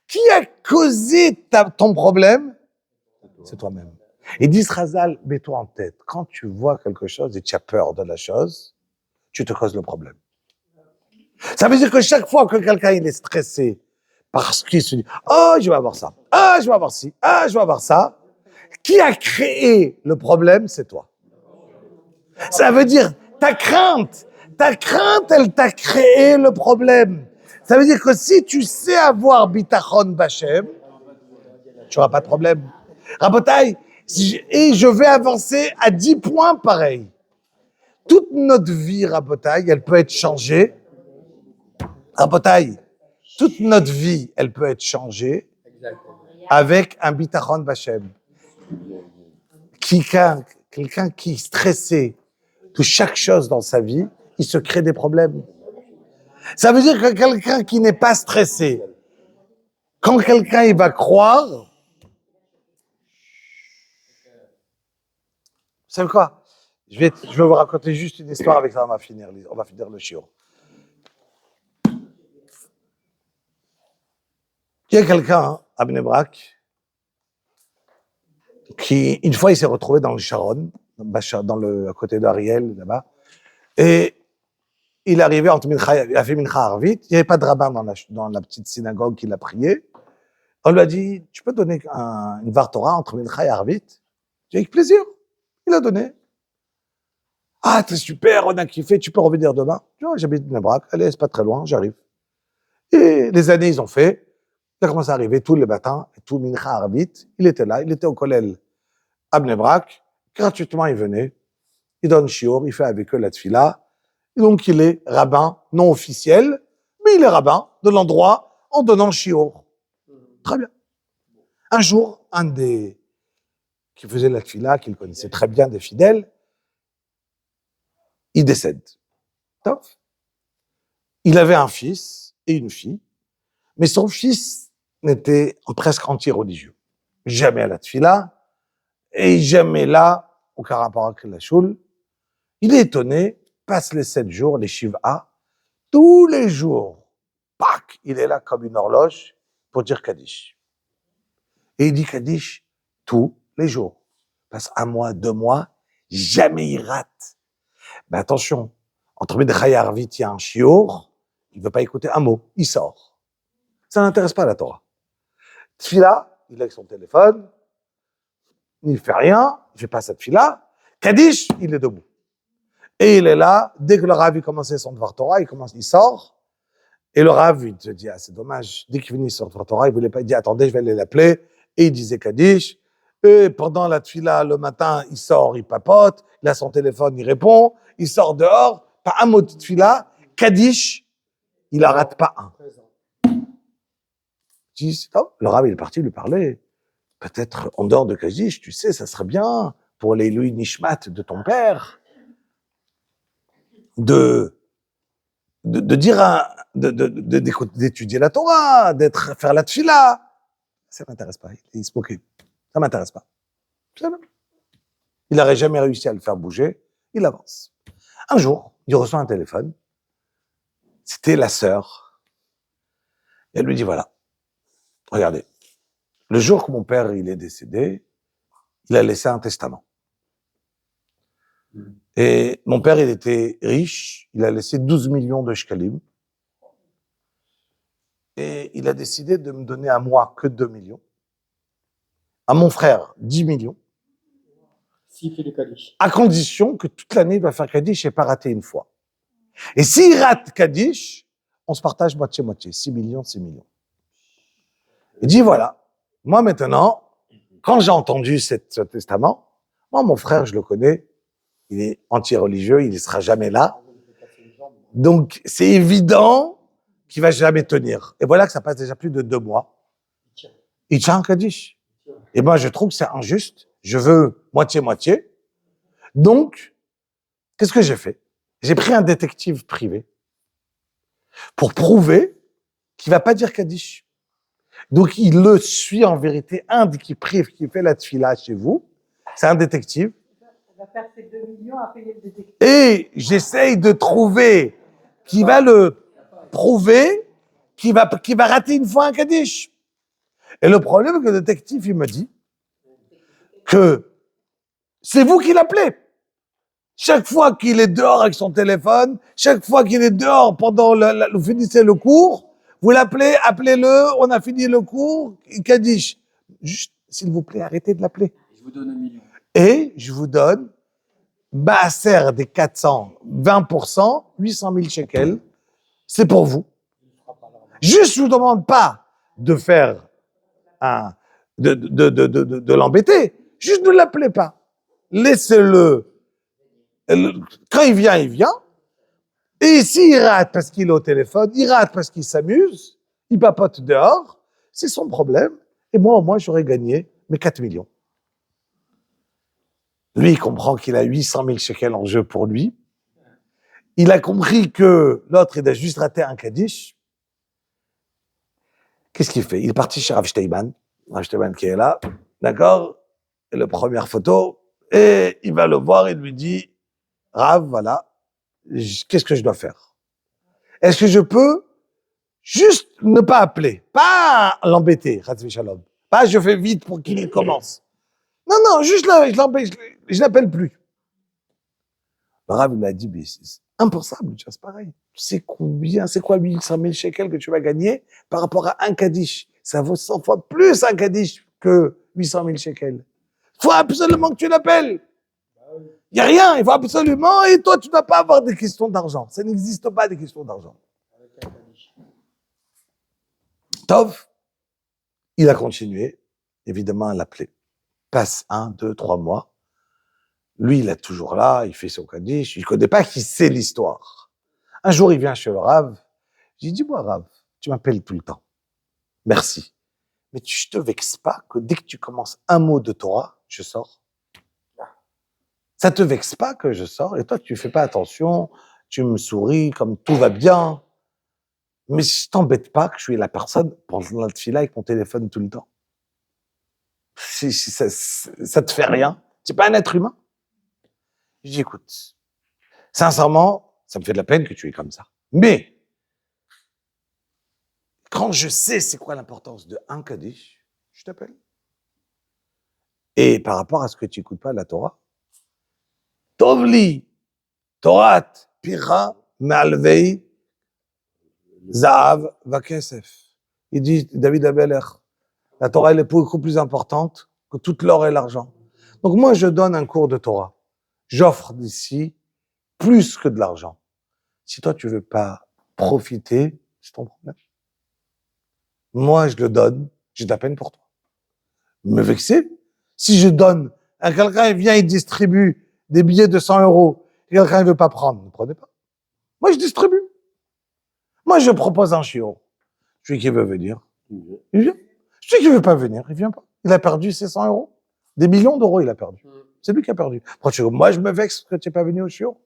Speaker 1: Qui a causé ton problème? C'est toi-même. Et dit Razal, mets-toi en tête, quand tu vois quelque chose et tu as peur de la chose, tu te causes le problème. Ça veut dire que chaque fois que quelqu'un il est stressé parce qu'il se dit « Oh, je vais avoir ça. Ah, je vais avoir ci. Ah, je vais avoir ça. » Qui a créé le problème, c'est toi. Ça veut dire ta crainte, elle t'a créé le problème. Ça veut dire que si tu sais avoir bitachon b'Hashem, tu n'auras pas de problème. Rabotai, et je vais avancer à 10 points pareil. Toute notre vie, Rabotai, elle peut être changée. Rabotai, toute notre vie, elle peut être changée avec un bitachon b'Hashem. Quelqu'un qui est stressé de chaque chose dans sa vie, il se crée des problèmes. Ça veut dire que quelqu'un qui n'est pas stressé, quand quelqu'un il va croire, vous savez quoi? Je vais vous raconter juste une histoire avec ça, on va finir le shiur. Il y a quelqu'un à Bnei Brak qui, une fois, il s'est retrouvé dans le Sharon, à côté d'Ariel, là-bas, et il est arrivé entre Mincha, il a fait Mincha Arvit, il n'y avait pas de rabbin dans la petite synagogue qu'il a prié. On lui a dit, tu peux donner une Var Torah entre Mincha et Arvit? J'ai dit, avec plaisir. Il a donné. Ah, c'est super, on a kiffé, tu peux revenir demain? Tu vois, j'habite Bnei Brak, allez, c'est pas très loin, j'arrive. Et les années, ils ont fait. Il a commencé à arriver tous les matins, tout Mincha Arvit. Il était là, il était au Kollel à Bnei Brak. Gratuitement, il venait. Il donne shiur, il fait avec eux la tfila. Et donc, il est rabbin non officiel, mais il est rabbin de l'endroit en donnant shiur. Très bien. Un jour, un des qui faisait la tfila, qu'il connaissait très bien des fidèles, il décède. Top. Il avait un fils et une fille, mais son fils n'était presque anti-religieux. Jamais à la tfila, et jamais là, au Karaparak la Choule. Il est étonné, passe les 7 jours, les Shiva, tous les jours, pac, il est là comme une horloge pour dire Kaddish. Et il dit Kaddish tous les jours. Passe 1 mois, 2 mois, jamais il rate. Mais attention, entre Mincha et Arvit, il y a un shiur, il ne veut pas écouter un mot, il sort. Ça n'intéresse pas la Torah. Tfila, il est avec son téléphone, il ne fait rien, il ne fait pas cette tfila. Kaddish, il est debout. Et il est là, dès que le Rav il commençait son Dvar Torah, il sort, et le Rav, il se dit, ah, c'est dommage, dès qu'il finit son Dvar Torah, il voulait pas, il dit, attendez, je vais aller l'appeler, et il disait Kaddish, et pendant la tfila, le matin, il sort, il papote, il a son téléphone, il répond, il sort dehors, pas un mot de tfila, Kaddish, il en rate pas un. Le Rav, il est parti lui parler, peut-être en dehors de Kaddish, tu sais, ça serait bien pour les Louis Nishmat de ton père, d'étudier la Torah, faire la tfila. Ça m'intéresse pas. Il se moquait. Ça m'intéresse pas. Il n'aurait jamais réussi à le faire bouger. Il avance. Un jour, il reçoit un téléphone. C'était la sœur. Et elle lui dit, voilà, regardez, le jour que mon père il est décédé, il a laissé un testament. Et mon père, il était riche, il a laissé 12 millions de shkalim. Et il a décidé de me donner à moi que 2 millions. À mon frère, 10 millions.
Speaker 5: S'il fait le Kaddish.
Speaker 1: À condition que toute l'année, il va faire Kaddish et pas rater une fois. Et s'il rate Kaddish, on se partage moitié-moitié. 6 millions, 6 millions. Il dit, voilà, moi maintenant, quand j'ai entendu ce testament, moi, mon frère, je le connais, il est anti-religieux, il ne sera jamais là. Donc, c'est évident qu'il va jamais tenir. Et voilà que ça passe déjà plus de 2 mois. Il tient un Kaddish. Et moi, je trouve que c'est injuste. Je veux moitié-moitié. Donc, qu'est-ce que j'ai fait? J'ai pris un détective privé pour prouver qu'il va pas dire Kaddish. Donc, il le suit en vérité. Un qui fait la tfila chez vous, c'est un détective.
Speaker 2: On va faire ses 2 millions à payer le détective.
Speaker 1: Et j'essaye de trouver qui va le prouver qui va rater une fois un Kaddish. Et le problème, c'est que le détective, il me dit que c'est vous qui l'appelez. Chaque fois qu'il est dehors avec son téléphone, chaque fois qu'il est dehors pendant vous finissez le cours, vous l'appelez, appelez-le, on a fini le cours, Kaddish. Juste, s'il vous plaît, arrêtez de l'appeler.
Speaker 7: Je vous donne 1 million.
Speaker 1: Et je vous donne Maaser des 400, 20%, 800 000 shekels. C'est pour vous. Juste, je vous demande pas de faire de l'embêter. Juste ne l'appelez pas. Laissez-le. Quand il vient, il vient. Et s'il rate parce qu'il est au téléphone, il rate parce qu'il s'amuse, il papote dehors, c'est son problème. Et moi, au moins, j'aurais gagné mes 4 millions. Lui, il comprend qu'il a 800 000 shekels en jeu pour lui. Il a compris que l'autre, il a juste raté un Kaddish. Qu'est-ce qu'il fait? Il est parti chez Rav Steinman qui est là, d'accord? Et la première photo, et il va le voir et lui dit, Rav, voilà, qu'est-ce que je dois faire? Est-ce que je peux juste ne pas appeler, pas l'embêter, Chas Shalom, pas je fais vite pour qu'il commence. Non, juste là, je l'appelle plus. Le Rav, il a dit, mais c'est impensable, c'est pareil. Tu sais combien, c'est quoi 800 000 shekels que tu vas gagner par rapport à un Kaddish? Ça vaut 100 fois plus un Kaddish que 800 000 shekels. Il faut absolument que tu l'appelles. Il n'y a rien, il faut absolument, et toi, tu ne dois pas avoir des questions d'argent. Ça n'existe pas des questions d'argent. Tov, il a continué, évidemment, à l'appeler. Passe 1, 2, 3 mois. Lui, il est toujours là, il fait son Kaddish, il ne connaît pas qu'il sait l'histoire. Un jour, il vient chez le Rav. J'ai dit, dis-moi, Rav, tu m'appelles tout le temps. Merci. Mais tu te vexes pas que dès que tu commences un mot de Torah, je sors. Ça te vexe pas que je sors, et toi, tu fais pas attention, tu me souris comme tout va bien. Mais je t'embête pas que je suis la personne pendant la tefila avec mon téléphone tout le temps. Ça te fait rien. Tu n'es pas un être humain. Je dis, écoute, sincèrement, ça me fait de la peine que tu es comme ça. Mais, quand je sais c'est quoi l'importance de un Kaddish, je t'appelle. Et par rapport à ce que tu n'écoutes pas la Torah, Tovli, Torat, Pira, Malvei, Zahav, Vakesef. Il dit, David Abeler, la Torah, elle est beaucoup plus importante que toute l'or et l'argent. Donc moi, je donne un cours de Torah. J'offre d'ici plus que de l'argent. Si toi, tu veux pas profiter, c'est ton problème. Moi, je le donne, j'ai de la peine pour toi. Me vexer? Si je donne, à quelqu'un, il vient, il distribue des billets de 100 €, et quelqu'un, il veut pas prendre, ne prenez pas. Moi, je distribue. Moi, je propose un chiot. Celui qui veut venir, il vient. Celui qui veut pas venir, il vient pas. Il a perdu ses 100 €. Des millions d'euros, il a perdu. C'est lui qui a perdu. Moi, je me vexe que tu n'es pas venu au chiot.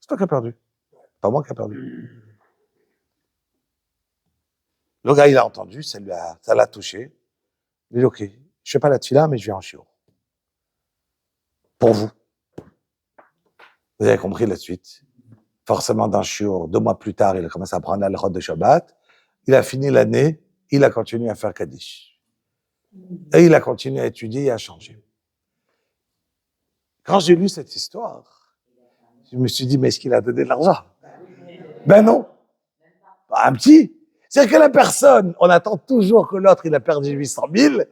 Speaker 1: C'est toi qui as perdu. Pas moi qui a perdu. Le gars, il a entendu, ça l'a touché. Il dit, OK, je fais pas la tefila, mais je viens en chiot. Pour vous. Vous avez compris la suite. Forcément, dans chiot, 2 mois plus tard, il a commencé à prendre la l'alchot de Shabbat. Il a fini l'année, il a continué à faire Kaddish. Et il a continué à étudier et à changer. Quand j'ai lu cette histoire, je me suis dit, mais est-ce qu'il a donné de l'argent? Ben non. Un petit. C'est-à-dire que la personne, on attend toujours que l'autre, il a perdu 800 000,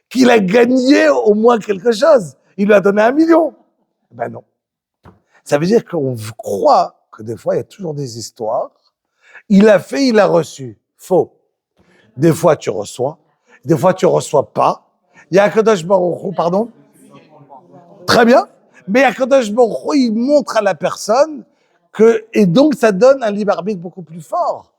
Speaker 1: qu'il a gagné au moins quelque chose. Il lui a donné 1 million. Ben non. Ça veut dire qu'on croit que des fois, il y a toujours des histoires. Il a fait, il a reçu. Faux. Des fois, tu reçois. Des fois, tu reçois pas. Il y a Akadosh Baruch Hu, pardon. Très bien. Mais Akadosh Baruch Hu, il montre à la personne que, et donc, ça donne un libre arbitre beaucoup plus fort.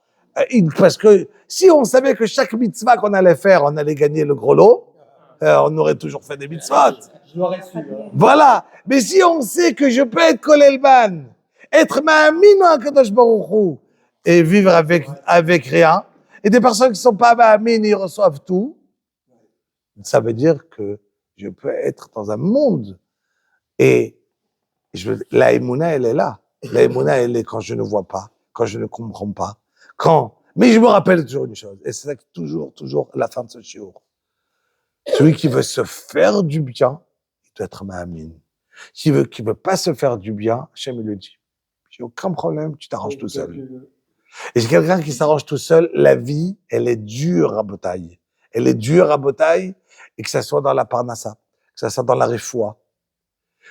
Speaker 1: Parce que si on savait que chaque mitzvah qu'on allait faire, on allait gagner le gros lot, on aurait toujours fait des mitzvot.
Speaker 5: Je l'aurais su.
Speaker 1: Voilà. Mais si on sait que je peux être kolelban, être ma'amin à Kadosh Baruch Hu, et vivre avec rien, et des personnes qui ne sont pas ma'amin, ils reçoivent tout, ça veut dire que je peux être dans un monde. Et la émouna, elle est là. La émouna, elle est quand je ne vois pas, quand je ne comprends pas. Mais je me rappelle toujours une chose, et c'est ça qui toujours la fin de ce shiur. Celui qui veut se faire du bien, il doit être ma'amin. Qui veut pas se faire du bien, Hachem il le dit. J'ai aucun problème, tu t'arranges tout seul. Et c'est quelqu'un qui s'arrange tout seul, la vie, elle est dure à bataille. Elle est dure à bataille, et que ça soit dans la parnassa, que ça soit dans la refoua,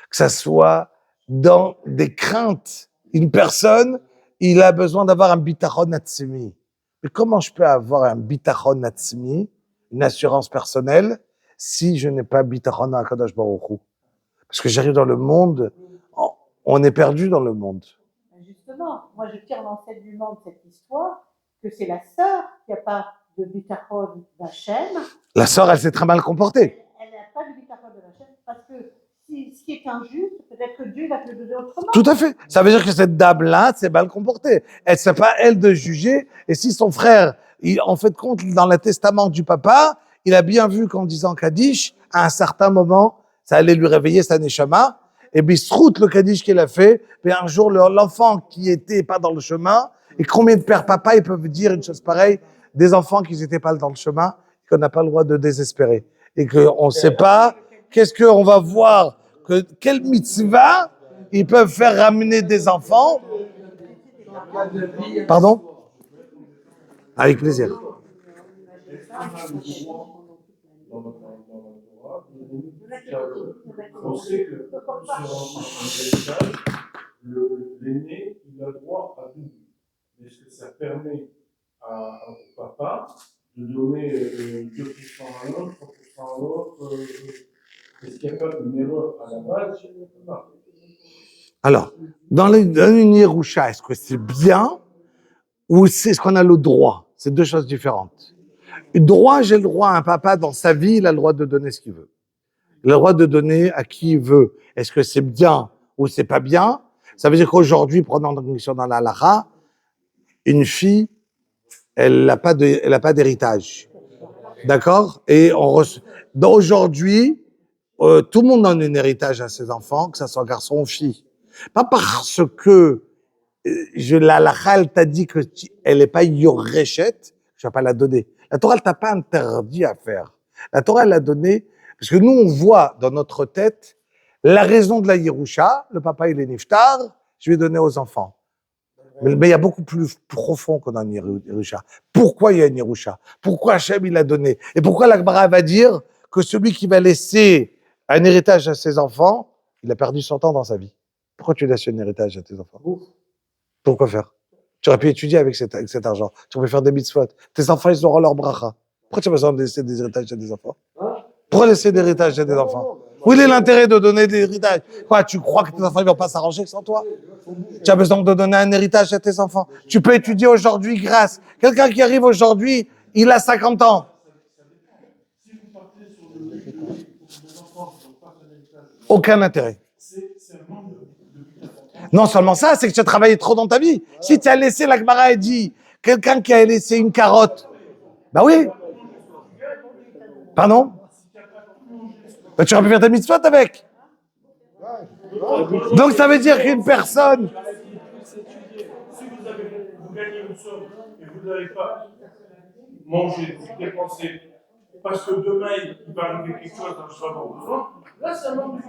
Speaker 1: que ça soit dans des craintes. Une personne, il a besoin d'avoir un bitachon atzmi. Mais comment je peux avoir un bitachon atzmi, une assurance personnelle, si je n'ai pas bitachon à Kadosh Baruch Hu? Parce que j'arrive dans le monde, on est perdu dans le monde.
Speaker 2: Justement, moi je tire l'enseignement de cette histoire que c'est la sœur qui n'a pas de bitachon d'Hachem.
Speaker 1: La sœur, elle s'est très mal comportée.
Speaker 2: Elle n'a pas de bitachon de d'Hachem parce que si ce qui est injuste, peut-être que Dieu va te le donner autrement.
Speaker 1: Tout à fait. Ça veut dire que cette dame-là s'est mal comportée. Elle c'est pas elle de juger. Et si son frère, en fait compte, dans le testament du papa, il a bien vu qu'en disant Kaddish, à un certain moment, ça allait lui réveiller sa neshama. Et bisrout le Kaddish qu'il a fait, puis un jour, l'enfant qui était pas dans le chemin, et combien de pères papa, ils peuvent dire une chose pareille, des enfants qui n'étaient pas dans le chemin, et qu'on n'a pas le droit de désespérer. Et qu'on ne sait pas, qu'est-ce qu'on va voir, quelle mitzvah ils peuvent faire ramener des enfants. Pardon? Avec plaisir.
Speaker 7: On sait que sur un héritage, l'aîné, il a droit à double. Est-ce que ça permet au papa de donner 2% à l'autre, 3% à l'autre est-ce qu'il n'y a pas une erreur à la base?
Speaker 1: Alors, dans une Yerusha, est-ce que c'est bien ou c'est ce qu'on a le droit? C'est deux choses différentes. Le droit, j'ai le droit à un papa dans sa vie, il a le droit de donner ce qu'il veut. Il a le droit de donner à qui il veut. Est-ce que c'est bien ou c'est pas bien? Ça veut dire qu'aujourd'hui, prenant dans mission dans la halakha, une fille, elle n'a pas d'héritage. D'accord? Et aujourd'hui, tout le monde donne un héritage à ses enfants, que ça soit garçon ou fille. Pas parce que la halakha, elle t'a dit que elle n'est pas yorechet, je vais pas la donner. La Torah, elle t'a pas interdit à faire. La Torah, elle a donné, parce que nous, on voit dans notre tête la raison de la Yerusha, le papa, il est niftar, je vais donner aux enfants. Mais il y a beaucoup plus profond que dans une Yerusha. Pourquoi il y a une Yerusha? Pourquoi Hachem, il a donné? Et pourquoi la Gemara va dire que celui qui va laisser un héritage à ses enfants, il a perdu son temps dans sa vie? Pourquoi tu laisses un héritage à tes enfants? Pourquoi faire? Tu aurais pu étudier avec cet argent. Tu aurais pu faire des mitzvot. Tes enfants, ils auront leur bracha. Pourquoi tu as besoin de laisser des héritages à des enfants? Pourquoi laisser des héritages à des enfants? Où est l'intérêt de donner des héritages? Quoi, tu crois que tes enfants ne vont pas s'arranger sans toi? Tu as besoin de donner un héritage à tes enfants. Tu peux étudier aujourd'hui grâce. Quelqu'un qui arrive aujourd'hui, il a 50 ans. Aucun intérêt. Non seulement ça, c'est que tu as travaillé trop dans ta vie. Si tu as laissé, la Gemara a dit, quelqu'un qui a laissé une carotte, bah oui. Pardon? Bah, tu aurais pu faire ta mitzvot avec. Donc ça veut dire qu'une personne...
Speaker 7: Si vous gagnez une somme et vous n'avez pas mangé, dépensé, parce que demain il va arriver quelque chose dont je vais avoir besoin, là c'est un manque de vie.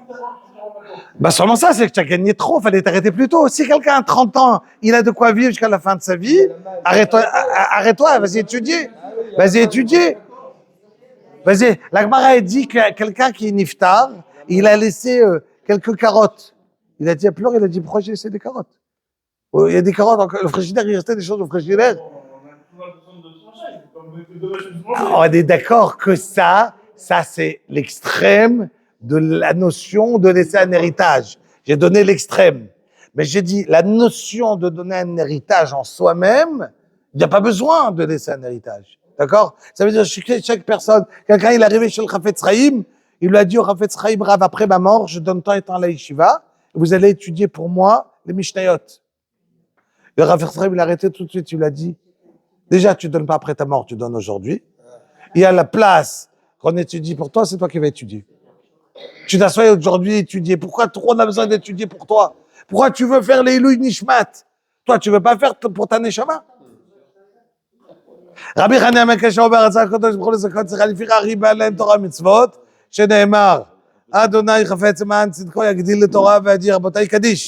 Speaker 1: Bah seulement ça, c'est que tu as gagné trop, fallait t'arrêter plus tôt. Si quelqu'un a 30 ans, il a de quoi vivre jusqu'à la fin de sa vie, arrête-toi, vas-y étudier. Vas-y étudier. Vas-y, la Gemara a dit que quelqu'un qui est niftar, il a laissé quelques carottes. Il a dit à pleurer, il a dit pourquoi j'ai laissé des carottes? Il y a des carottes, le frigidaire, il restait des choses au frigidaire. On est d'accord que ça c'est l'extrême de la notion de laisser un héritage. J'ai donné l'extrême. Mais j'ai dit, la notion de donner un héritage en soi-même, il n'y a pas besoin de laisser un héritage. D'accord? Ça veut dire que chaque personne, quelqu'un, il est arrivé chez le Chafetz Chaim, il lui a dit au Chafetz Chaim, Rav, après ma mort, je donne tant et tant à la yeshiva, vous allez étudier pour moi les Mishnayot. Le Chafetz Chaim, il a arrêté tout de suite, il lui a dit, déjà, tu donnes pas après ta mort, tu donnes aujourd'hui. Et à la place qu'on étudie pour toi, c'est toi qui vas étudier. Tu t'assois aujourd'hui étudier. Pourquoi on a besoin d'étudier pour toi? Pourquoi tu veux faire les Ilui Nishmat? Toi, tu veux pas faire pour ta Neshama? Rabbi Chania Mekasha Ober Atzah Kodesh B'chol Zakot Tzricha Lifira Riba Len Torah Mitzvot Sheneemar אדוני חפץ למען צדקו יגדיל לתורה ויגיד רבותיי קדיש.